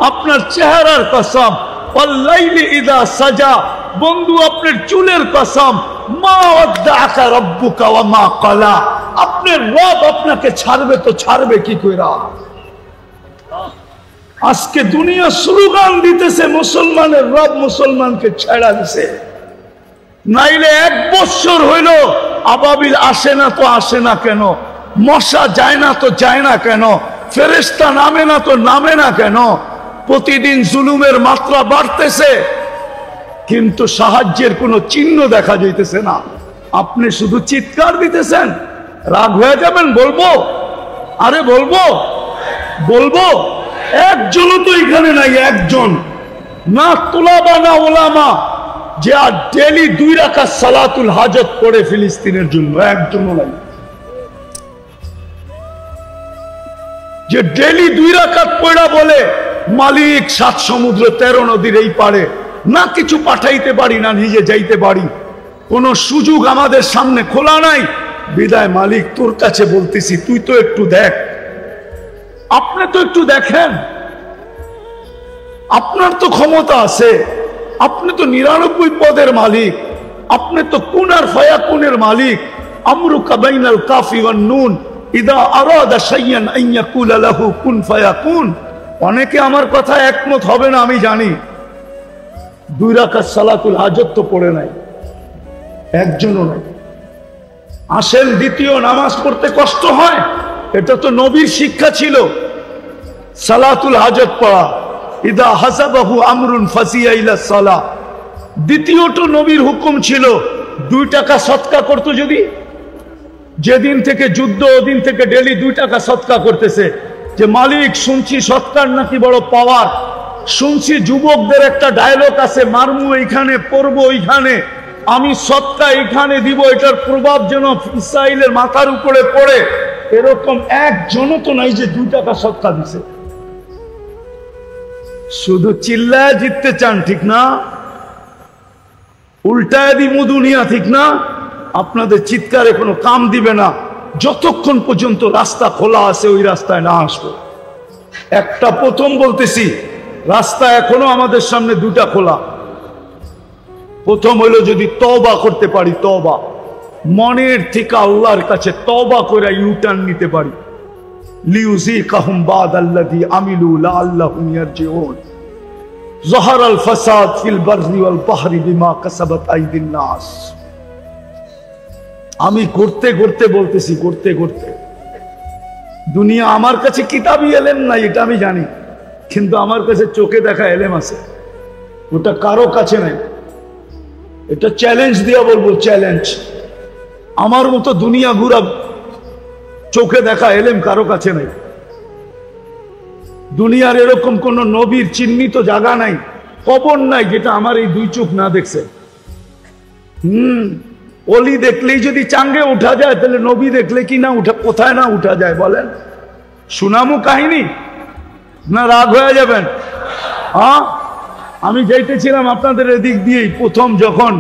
আপনার চেহারার কসম, ওয়াল-লাইলি ইযা সাজা, বন্ধু আপনার চুলের কসম, মা ওয়াদ্দাআকা রাব্বুকা ওয়া মা ক্বালা, আপনার রব আপনাকে ছাড়বে তো ছাড়বে কি কইরা? আজকে দুনিয়া স্লোগান দিতেছে মুসলমানের রব মুসলমানকে ছেড়া দিছে। নাইলে 1 বছর হইল আবাবিল আসে না তো আসে না কেন? মশা যায় না তো যায় না কেন? ফেরেশতা নামে না তো নামে না কেন? প্রতিদিন জুলুমের মাত্রা বাড়তেছে, কিন্তু সাহায্যের কোনো চিহ্ন দেখা যাইতেছে না। আপনি শুধু চিৎকার দিতেছেন। রাগ হয়ে যাবেন? বলবো, আরে বলবো। একজনও তো এখানে নাই, একজন না তুলাবা না ওলামা যে আর ডেলি 2 রাকাত সালাতুল হাজত পড়ে ফিলিস্তিনের জন্য, একজনও নাই। যে ডেলি 2 রাকাত পড়া বলে মালিক 7 সমুদ্র 13 নদীর এই পারে, না কিছু পাঠাইতে পারি না নিজে যাইতে পারি, কোন সুযোগ আমাদের সামনে খোলা নাই। বিদায় মালিক তোর কাছে বলতেছি, তুই তো একটু দেখ, আপনি তো একটু দেখেন, আপনার তো ক্ষমতা আছে, আপনি তো 99 পদের মালিক, আপনি তো কুন আর ফায়াকুনের মালিক। আমরুকা বাইনাল কাফি ওয়ান নুন ইদা আরাদা শাইয়ান আন ইয়াকুলা লাহু কুন ফায়াকুন। অনেকে আমার কথা একমত হবে না আমি জানি। 2 রাকাত সালাতুল হাজত তো পড়ে নাই, একজনও নাই। আসেন, দ্বিতীয় নামাজ পড়তে কষ্ট হয়, এটা তো নবীর শিক্ষা ছিল, সালাতুল হাজত পড়া। ইদা হাসাবাহু আমরুন ফাসিয়া ইলা সালাহ। দ্বিতীয়টো নবীর হুকুম ছিল 2 টাকা সদকা করতো যদি। যেদিন থেকে যুদ্ধ ওদিন থেকে ডেলি 2 টাকা সদকা করতেছে। যে মালিক শুনছি সদকার নাকি বড় পাওয়ার, শুনছি যুবকদের একটা ডায়লগ আছে, মারমু এইখানে পড়বো ওইখানে, আমি সদকা এইখানে দিব, এটার প্রভাব যেন ইসরাইলের মাথার উপরে পড়ে। এরকম একজনও তো নাই যে 2 টাকা সদকা দিছে। শুধু চিল্লায় জিততে চান, ঠিক না? উল্টায় দিমু দুনিয়া, ঠিক না? আপনাদের চিৎকারে কোনো কাম দিবে না যতক্ষণ পর্যন্ত রাস্তা খোলা আছে ওই রাস্তায় না আসবো। একটা প্রথম বলতেছি, রাস্তা এখনো আমাদের সামনে 2টা খোলা। প্রথম হইল যদি তওবা করতে পারি, তওবা মনের থেকে আল্লাহর কাছে তওবা করে ইউটার্ন নিতে পারি। লিউযিকাহুম বাদাল্লাযী আমিলু লাআল্লাহুম ইয়ারজিউন। যাহারাল ফাসাদ ফিল বাররি ওয়াল বাহরি বিমা কাসাবাত আইদিন নাস। আমি করতে করতে বলতেছি, করতে করতে দুনিয়া আমার কাছে কিতাবই এলেম নাই, এটা আমি জানি, কিন্তু আমার কাছে চোখে দেখা এলেম আছে, ওটা কারো কাছে নাই। এটা চ্যালেঞ্জ দিয়া বলবো, চ্যালেঞ্জ। আমার মতো দুনিয়া ঘুরা চোখে দেখা এলেম কারো কাছে নাই। দুনিয়ার এরকম কোন নবীর চিহ্নিত জায়গা নাই, কবর নাই যেটা আমার এই 2 চোখ না দেখছে। অলি দেখলেই যদি চাঙ্গে উঠা যায়, তাহলে নবী দেখলে কি না উঠা, কোথায় না উঠা যায় বলেন? সুনামু কাহিনী না রাগ হয়ে যাবেন? হ্যাঁ, আমি যাইতেছিলাম আপনাদের এদিক দিয়েই, প্রথম যখন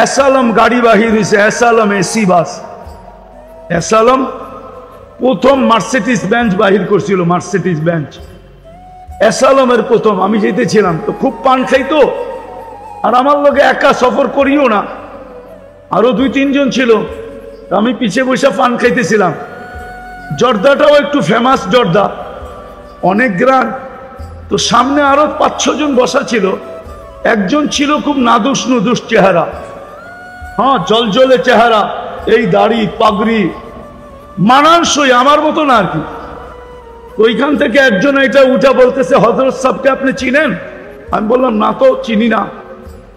এসালাম গাড়ি বাহির হয়েছে, এসালাম এসি বাস, এসালাম প্রথম মার্সিডিজ বেঞ্চ বাহির করছিল, মার্সিডিজ বেঞ্চ এসালামের প্রথম। আমি যেতেছিলাম তো খুব পান খাইতো, আর আমার লোকে একা সফর করিও না, আরো 2-3 জন ছিল। আমি পিছিয়ে বসে পান খাইতেছিলাম। জর্দাটাও একটু ফেমাস জর্দা, অনেক গ্রাম। তো সামনে আরো 5-6 জন বসা ছিল। একজন ছিল খুব নাদুস নুদুস চেহারা, হ্যাঁ জলজলে চেহারা, এই দাড়ি পাগড়ি, মানানসই আমার মতো না আর কি। ওইখান থেকে একজন এটা উঠা বলতেছে, হযরত সাহেবকে আপনি চিনেন? আমি বললাম না তো, চিনি না।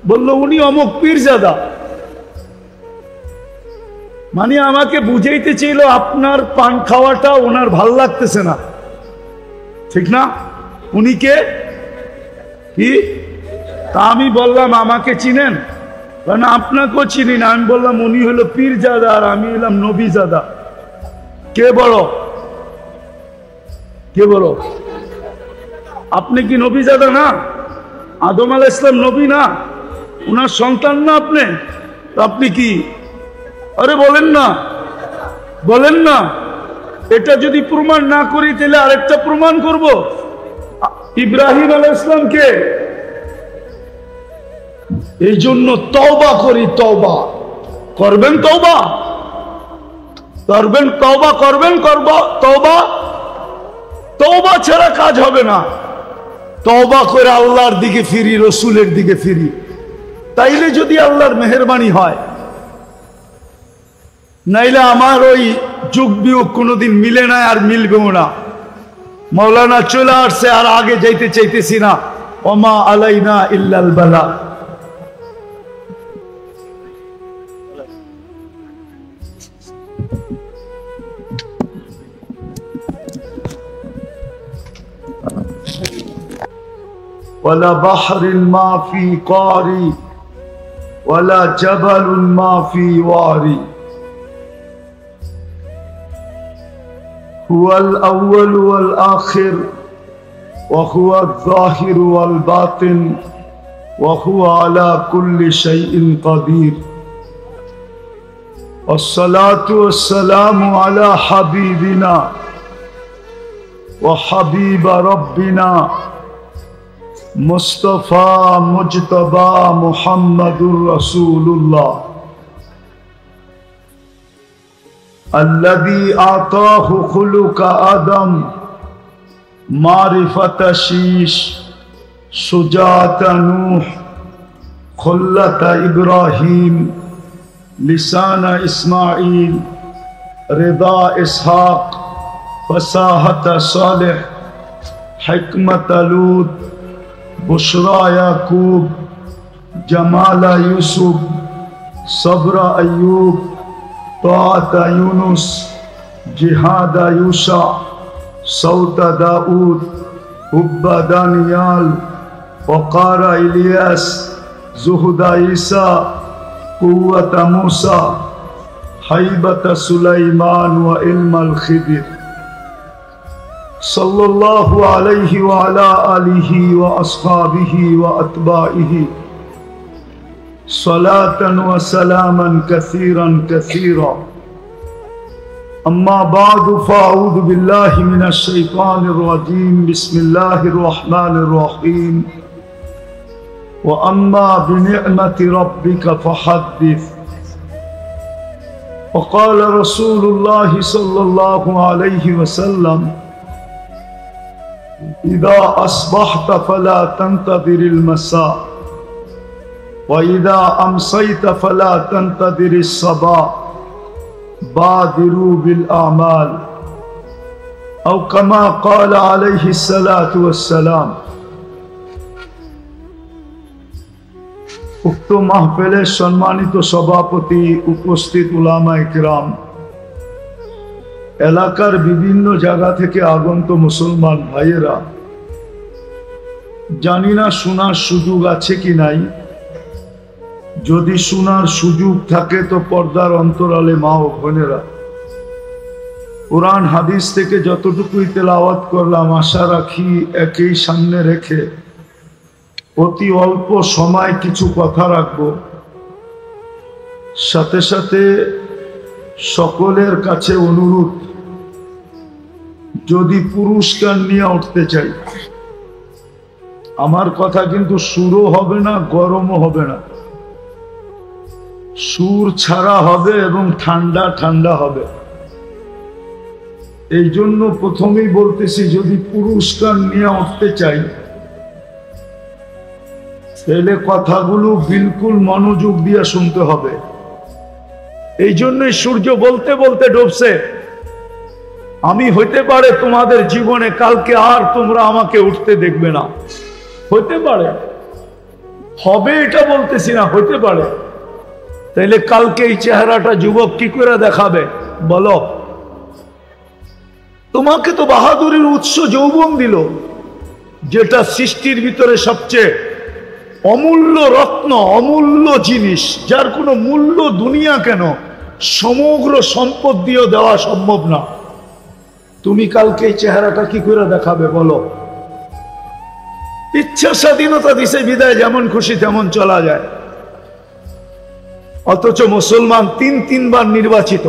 বললো উনি অমুক পীরজাদা। মানে আমাকে বুঝাইতে ছিল আপনার পান খাওয়াটা ওনার ভাল লাগতেছে না, ঠিক না? উনি কে? কি? তা আমি বললাম আমাকে চিনেন? না আপনাকেও চিনি না। আমি বললাম উনি হলো পীরজাদা আর আমি হলাম নবীজাদা। কে বড়? কে বড়? আপনি কি নবীজাদা না? আদম আলাইহিস সালাম নবী না? উনার সন্তান না আপনি? আপনি কি? আরে বলেন না, বলেন না। এটা যদি প্রমাণ না করি তাহলে আরেকটা প্রমাণ করব। ইব্রাহিম আলাইহিস সালামকে এই জন্য তওবা করি, তওবা করবেন, তওবা করবেন, তওবা করবেন, করব তওবা। তওবা ছাড়া কাজ হবে না। তওবা করে আল্লাহর দিকে ফিরি, রসুলের দিকে ফিরি, তাইলে যদি আল্লাহর মেহেরবানি হয়। নাইলে আমার ওই যুগ বিয়োগ কোনোদিন মিলে না, আর মিলবেও না। মৌলানা চলে আসছে আর আগে যাইতে চাইতেছি না। ওমা আলাইনা ইল্লাল বালা। ولا بحر ما في قاري ولا جبل ما في واري هو الأول والآخر وهو الظاهر والباطن وهو على كل شيء قدير والصلاة والسلام على حبيبنا وحبيب ربنا مصطفى مجتبى محمد رسول الله الذي أعطاه خلق آدم معرفة شيش شجاعة نوح خلة إبراهيم لسان إسماعيل رضا إسحاق فصاحة صالح حكمة لوط بشرى يعقوب جمال يوسف صبر أيوب طاعة يونس جهاد يوشع صوت داود حب دانيال وقار إلياس زهد عيسى قوة موسى هيبة سليمان وعلم الخضر صلى الله عليه وعلى آله وأصحابه وأتباعه صلاة وسلاما كثيرا كثيرا أما بعد فأعوذ بالله من الشيطان الرجيم بسم الله الرحمن الرحيم وأما بنعمة ربك فحدث وقال رسول الله صلى الله عليه وسلم إذا أصبحت فلا تنتظر المساء وإذا أمسيت فلا تنتظر الصباح بادروا بالأعمال أو كما قال عليه الصلاة والسلام উক্ত মাহফিলের সম্মানিত সভাপতি, উপস্থিত উলামায়ে কেরাম, এলাকার বিভিন্ন জায়গা থেকে আগত মুসলমান ভাইয়েরা, জানি না শোনার সুযোগ আছে কি নাই। যদি শোনার সুযোগ থাকে তো পর্দার অন্তরালে মা ও বোনেরা, কোরআন হাদিস থেকে যতটুকুই তেলাওয়াত করলাম আশা রাখি একই সামনে রেখে অতি অল্প সময় কিছু কথা রাখব। সাথে সাথে সকলের কাছে অনুরোধ, যদি পুরস্কার নিয়ে উঠতে চাই, আমার কথা কিন্তু সুরও হবে না, গরমও হবে না, সুর ছাড়া হবে এবং ঠান্ডা ঠান্ডা হবে। এই জন্য প্রথমেই বলতেছি, যদি পুরস্কার নিয়ে উঠতে চাই তাহলে কথাগুলো বিলকুল মনোযোগ দিয়ে শুনতে হবে। এই জন্যই সূর্য বলতে বলতে ডুবছে। আমি হইতে পারে তোমাদের জীবনে কালকে আর তোমরা আমাকে উঠতে দেখবে না, হইতে পারে, হবে এটা বলতেছি না, হইতে পারে। তাইলে কালকে এই চেহারাটা যুবক কি করে দেখাবে বলো? তোমাকে তো বাহাদুরের উৎস যৌবন দিল, যেটা সৃষ্টির ভিতরে সবচেয়ে অমূল্য রত্ন, অমূল্য জিনিস, যার কোনো মূল্য দুনিয়া কেন সমগ্র সম্পদ দিয়েও দেওয়া সম্ভব না। তুমি কালকে এই চেহারাটা কি করে দেখাবে বলো? ইচ্ছা স্বাধীনতা দিছে বিদায়, যেমন খুশি তেমন চলা যায়। অথচ মুসলমান তিনবার নির্বাচিত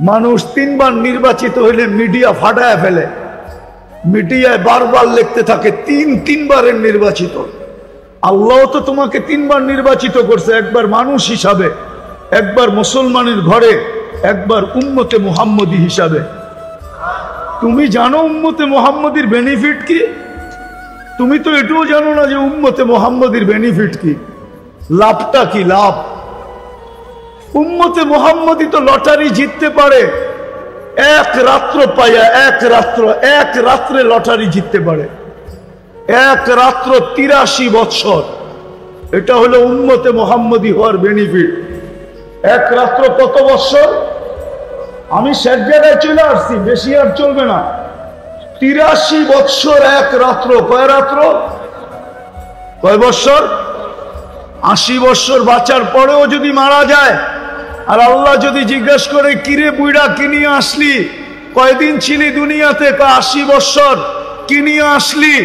মানুষ, তিনবার নির্বাচিত হইলে মিডিয়া ফাটায় ফেলে, মিডিয়ায় বারবার লিখতে থাকে তিনবারের নির্বাচিত। আল্লাহ তো তোমাকে তিনবার নির্বাচিত করছে, একবার মানুষ হিসাবে, একবার মুসলমানের ঘরে, একবার উম্মতে মুহাম্মদী হিসাবে। তুমি জানো উম্মতে মুহাম্মদীর বেনিফিট কি? তুমি তো এটাও জানো না যে উম্মতে মুহাম্মদীর বেনিফিট কি, লাভটা কি। লাভ, উম্মতে মুহাম্মদী তো লটারি জিততে পারে, এক রাত্র পাইয়া, এক রাত্রে লটারি জিততে পারে, এক রাত্র 83 বৎসর। এটা হলো উম্মতে মুহাম্মদী হওয়ার বেনিফিট। এক রাত্র কত বৎসর? আমি শেষ জায়গায় চলে আসছি, বেশি আর চলবে না। 83 বৎসর এক রাত্র। কয় রাত্র? কয় বৎসর? 80 বৎসর বাঁচার পরেও যদি মারা যায়, আর আল্লাহ যদি জিজ্ঞেস করে কিরে বুইড়া কি নিয়ে আসলি, কয়দিন ছিলি দুনিয়াতে? 80 বৎসর। কি নিয়ে আসলি?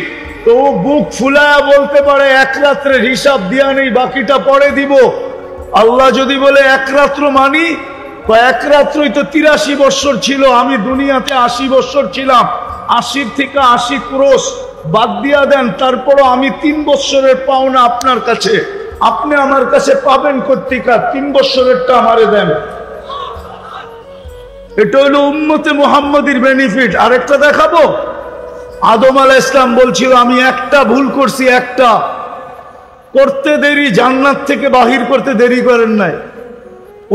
তো ও বুক ফুলায়া বলতে পারে এক রাত্রে হিসাব দিয়া নেই, বাকিটা পরে দিব। আল্লাহ যদি বলে এক রাত্র মানি, এক রাত্রই তো 83 বৎসর ছিল, আমি দুনিয়াতে 80 বৎসর ছিলাম, 80 থেকে 80 ক্রোশ বাদ দিয়া দেন, তারপরও আমি 3 বছরের পাওনা আপনার কাছে, আপনি আমার কাছে পাবেন কর্তিকা, 3 বছরেরটা আমারে দেন। এটা হলো উম্মতে মুহাম্মাদির বেনিফিট। আরেকটা দেখাবো, আদম আলাইহিস সালাম বলছিল আমি একটা ভুল করছি, একটা করতে দেরি, জান্নাত থেকে বাহির করতে দেরি করেন নাই।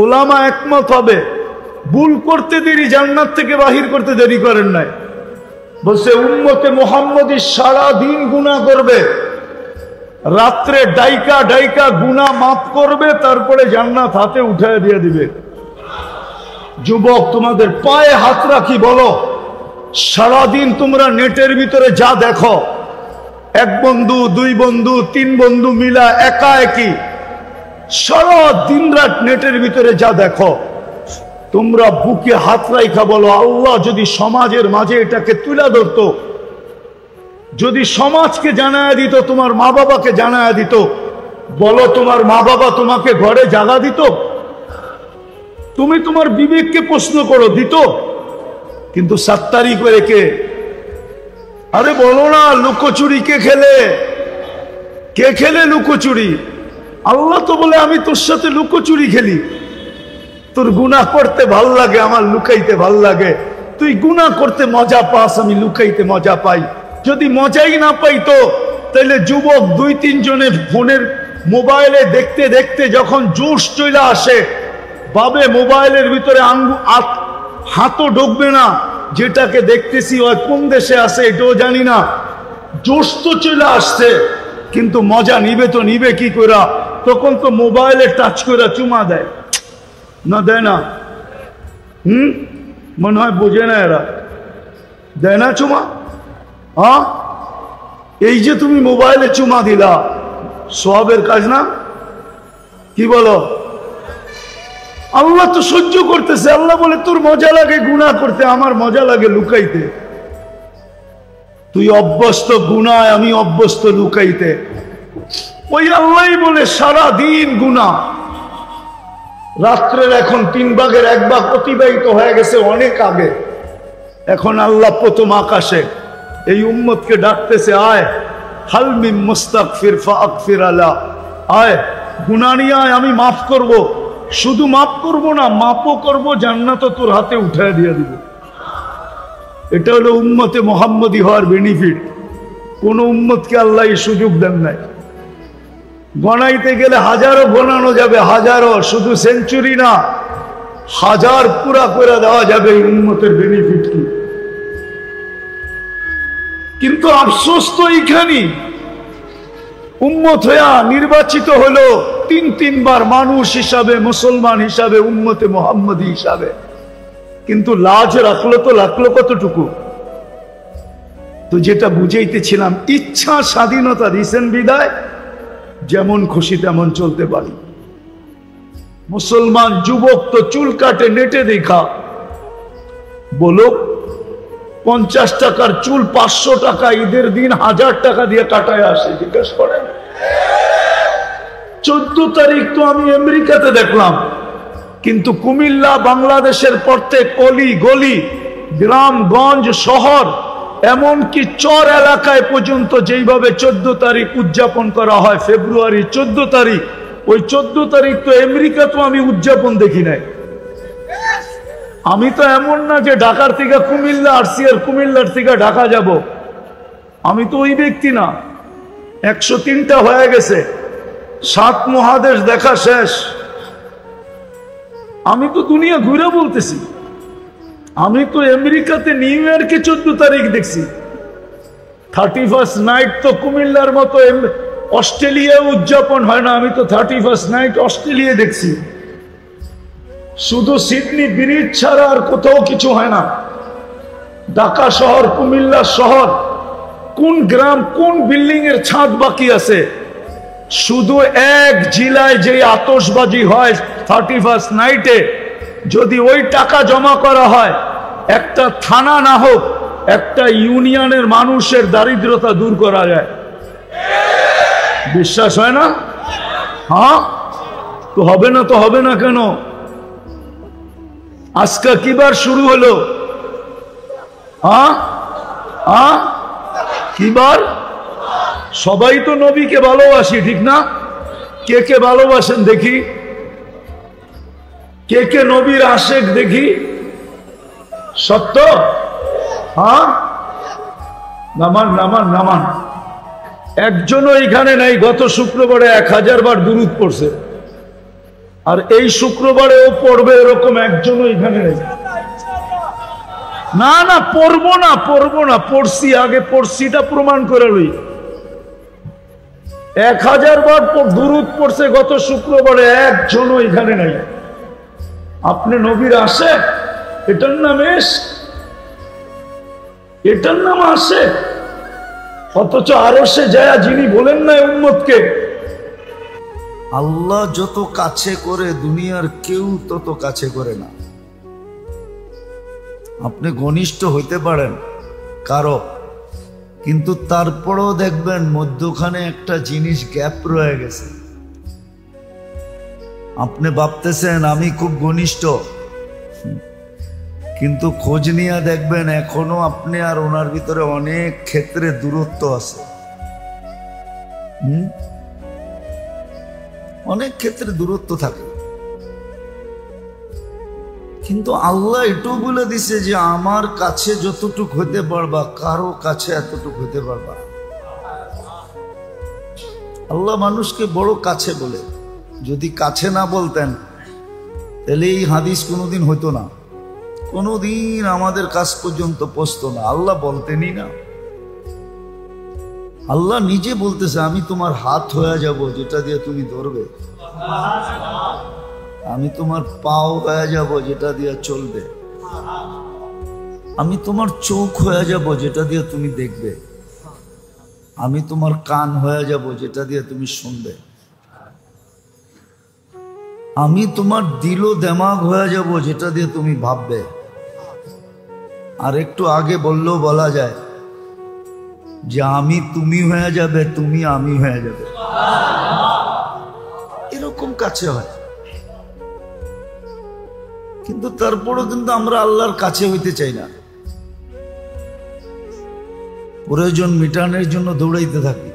উলামা একমত হবে, ভুল করতে দেরি, জান্নাত থেকে বাহির করতে দেরি করেন নাই। বলছে উম্মতে মুহাম্মাদি সারা দিন গুনাহ করবে, রাত্রে ডাইকা ডাইকা গুনাহ মাফ করবে, তারপরে জান্নাত হাতে উঠায় দিয়ে দিবে। যুবক, তোমাদের পায়ে হাত রাখি, বলো সারাদিন তোমরা নেটের ভিতরে যা দেখো, 1 বন্ধু 2 বন্ধু 3 বন্ধু মিলা একা একই সারা দিন রাত নেটের ভিতরে যা দেখো, তোমরা বুকে হাত রাখা বলো আল্লাহ যদি সমাজের মাঝে এটাকে তুলে ধরতো, যদি সমাজকে জানায় দিত, তোমার মা বাবাকে জানায় দিত, বলো তোমার মা বাবা তোমাকে ঘরে জাগা দিত? তুমি তোমার বিবেককে প্রশ্ন করো, দিত? কিন্তু সাত্তারি করে কে? আরে বলো না, লুকোচুরি কে খেলে? কে খেলে লুকোচুরি? আল্লাহ তো বলে আমি তোর সাথে লুকোচুরি খেলি, তোর গুনাহ করতে ভাল লাগে, আমার লুকাইতে ভাল লাগে, তুই গুনাহ করতে মজা পাস, আমি লুকাইতে মজা পাই। যদি মজাই না পাইতো তাহলে যুবক 2-3 জনের ফোনের মোবাইলে দেখতে দেখতে যখন জোশ চলে আসে, বাবে মোবাইলের ভিতরে হাতও ঢুকবে না, যেটাকে দেখতেছি ওই কোন দেশে আছে এটাও জানি না, জোশ তো চলে আসছে, কিন্তু মজা নিবে তো নিবে কি করে? তখন তো মোবাইলে টাচ করে চুমা দেয় না, দেয় না? মনে হয় বোঝে না এরা, দেয় না চুমা? হ্যাঁ, এই যে তুমি মোবাইলে চুমা দিলা, সওয়াবের কাজ না? কি বলো? আল্লাহ তো সহ্য করতেছে। আল্লাহ বলে তোর মজা লাগে গুনাহ করতে, আমার মজা লাগে লুকাইতে। তুই অভ্যস্ত গুনায়, আমি অভ্যস্ত লুকাইতে। ওই আল্লাহই বলে সারা দিন গুনাহ। রাত্রের এখন 3 ভাগের 1 ভাগ অতিবাহিত হয়ে গেছে অনেক আগে। এখন আল্লাহ প্রথম আকাশে এই উম্মতকে ডাকতেছে, আয় হাল মিন মুস্তাগফির ফাগফির আলা, আয় গুনাহ নিয়ে আয়, আমি মাফ করব। শুধু মাফ করব না, মাফও করব, জান্নাত তোর হাতে উঠায় দিয়ে দিব। এটা হলো উম্মতে মুহাম্মদী হওয়ার বেনিফিট। কোন উম্মতকে আল্লাহ এই সুযোগ দেন নাই। গণাইতে গেলে হাজারও গোনানো যাবে, হাজারও, শুধু সেঞ্চুরি না, 1000 পুরা করে দেওয়া যাবে এই উম্মতের বেনিফিট কি। কিন্তু আফসোস তো এইখানেই, উম্মত হইয়া নির্বাচিত হলো 3 বার মানুষ হিসাবে, মুসলমান হিসাবে, উম্মতে মুহাম্মদী হিসাবে, কিন্তু লাজ রাখলো তো লাগলো কতটুকু? তো যেটা বুঝাইতেছিলাম, ইচ্ছা স্বাধীনতা দিয়েছেন বিদায় যেমন খুশি তেমন চলতে পারি। মুসলমান যুবক তো চুল কাটে নেটে দেখা, বলো 50 টাকার চুল 500 টাকা, ঈদের দিন 1000 টাকা দিয়ে কাটায় আসে, জিজ্ঞেস করেন। 14 তারিখ তো আমি আমেরিকাতে দেখলাম, কিন্তু কুমিল্লা বাংলাদেশের প্রত্যেক অলি গলি, গ্রামগঞ্জ, শহর, এমনকি চর এলাকায় পর্যন্ত যেইভাবে 14 তারিখ উদযাপন করা হয়, ফেব্রুয়ারি 14 তারিখ, ওই 14 তারিখ তো আমেরিকা তো আমি উদযাপন দেখি নাই। আমি তো এমন না যে ঢাকার থেকে কুমিল্লা আসছি আর কুমিল্লার থেকে ঢাকা যাব, আমি তো ওই ব্যক্তি না। 103টা হয়ে গেছে, 7 মহাদেশ দেখা শেষ। আমি তো দুনিয়া ঘুরে বলতেছি, আমি তো আমেরিকাতে নিউ ইয়র্কে 14 তারিখ দেখছি। 31st নাইট তো কুমিল্লার মতো অস্ট্রেলিয়ায় উদযাপন হয় না, আমি তো 31st নাইট অস্ট্রেলিয়া দেখছি। শুধু সিডনি ব্রিজ ছাড়া আর কোথাও কিছু হয় না। ঢাকা শহর, কুমিল্লা শহর, কোন গ্রাম, কোন বিল্ডিং এর ছাদ বাকি আছে? শুধু এক জেলায় যে আতশবাজি হয় 31st নাইটে, যদি ওই টাকা জমা করা হয়, একটা থানা না হোক, একটা ইউনিয়নের মানুষের দারিদ্রতা দূর করা যায়। বিশ্বাস হয় না? হ্যাঁ, তো হবে না, তো হবে না কেন? আজকে কিবার শুরু হলো? হ্যাঁ, কি বার? সবাই তো নবীকে ভালোবাসি, ঠিক না? কে কে ভালোবাসেন দেখি? কে কে নবীর আশেক দেখি? সত্য? নামান নামান নামান। একজনও এখানে নাই গত শুক্রবারে 1000 বার দুরূদ পড়ছে, আর এই শুক্রবারেও পড়বে এরকম একজনও এখানে নেই। না না, পড়বো না, পড়বো না, পড়ছি, আগে পড়ছিটা প্রমাণ করে লই। 1000 বার দুরূদ পড়ছে গত শুক্রবারে, একজনও এখানে নাই। আপনি নবীর আশেক, এটার নাম ইশক, এটার নাম আশেক। অথচ আরশে যায় যিনি বলেন না উম্মতকে আল্লাহ যত কাছে করে দুনিয়ার কেউ তত কাছে করে না। আপনি ঘনিষ্ঠ হইতে পারেন কারো, কিন্তু তারপরেও দেখবেন মধ্যখানে একটা জিনিস গ্যাপ রয়ে গেছে। আপনি ভাবতেছেন আমি খুব ঘনিষ্ঠ, কিন্তু খোঁজ নিয়ে দেখবেন এখনো আপনি আর ওনার ভিতরে অনেক ক্ষেত্রে দূরত্ব আছে। অনেক ক্ষেত্রে দূরত্ব থাকে, কিন্তু আল্লাহ এটুকু বলে দিছে যে আমার কাছে যতটুক হইতে পারবা কারো কাছে এতটুক হইতে পারবা। আল্লাহ মানুষকে বড় কাছে বলে। যদি কাছে না বলতেন তাহলে এই হাদিস কোনোদিন হইতো না, কোনোদিন আমাদের কাছ পর্যন্ত পৌঁছতো না। আল্লাহ বলতেনই না। আল্লাহ নিজে বলতেছে আমি তোমার হাত হয়ে যাব যেটা দিয়ে তুমি ধরবে, আমি তোমার পাও হয়ে যাব যেটা দিয়ে চলবে, আমি তোমার চোখ হয়ে যাব যেটা দিয়ে তুমি দেখবে, আমি তোমার কান হয়ে যাব যেটা দিয়ে তুমি শুনবে, আমি তোমার দিল দেমাগ হয়ে যাব যেটা দিয়ে তুমি ভাববে। আর একটু আগে বললেও বলা যায় যে আমি তুমি হয়ে যাবে, তুমি আমি হয়ে যাবে। এরকম কাছে হয়, কিন্তু তারপরও কিন্তু আমরা আল্লাহর কাছে হইতে চাই না। প্রয়োজন মিটানোর জন্য দৌড়াইতে থাকি।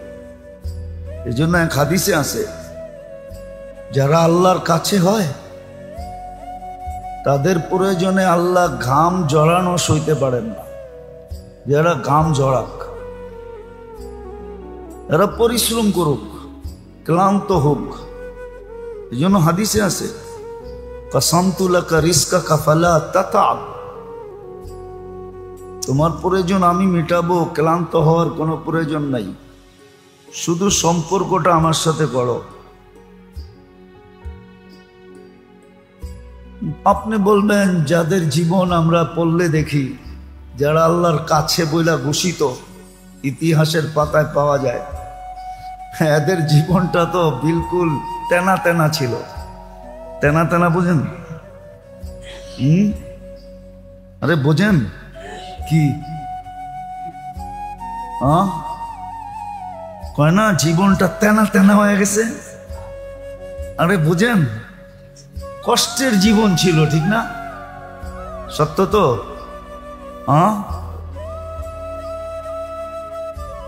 এই জন্য এক হাদিসে আছে যারা আল্লাহর কাছে হয় তাদের প্রয়োজনে আল্লাহ ঘাম জড়ানো সইতে পারেন না। যারা ঘাম জড়াক, এরা পরিশ্রম করুক, ক্লান্ত হোক। এই জন্য হাদিসে আছে কাসামতু লাকা রিজকাকা ফালা তাতাব, তোমার প্রয়োজন আমি মেটাবো, ক্লান্ত হওয়ার কোনো প্রয়োজন নাই, শুধু সম্পর্কটা আমার সাথে করো। আপনি বলবেন যাদের জীবন আমরা পড়লে দেখি, যারা আল্লাহর কাছে বইলা ঘোষিত, ইতিহাসের পাতায় পাওয়া যায়, এদের জীবনটা তো বিলকুল তেনা তেনা ছিল। তেনা তেনা বুঝেন? আরে বোঝেন কি কয় না, জীবনটা তেনা তেনা হয়ে গেছে। আরে বোঝেন, কষ্টের জীবন ছিল, ঠিক না? সত্য তো?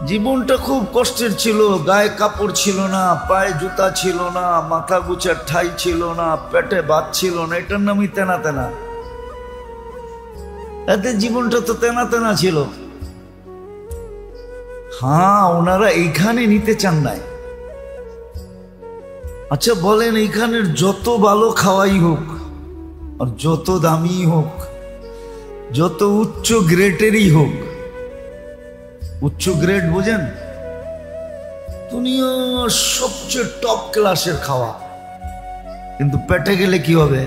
জীবনটা খুব কষ্টের ছিল। গায়ে কাপড় ছিল না, পায়ে জুতা ছিল না, মাথা গুছার ঠাই ছিল না, পেটে ভাত ছিল না। এটার নামই তেনা তেনা। এতে জীবনটা তো তেনা তেনা ছিল। ওনারা এইখানে নিতে চান নাই। আচ্ছা বলেন, এইখানের যত ভালো খাওয়াই হোক আর যত দামি হোক, যত উচ্চ গ্রেডেরই হোক, উচ্চ গ্রেড বুঝেন, দুনিয়ার সবচেয়ে টপ ক্লাসের খাওয়া, কিন্তু পেটে গেলে কি হবে?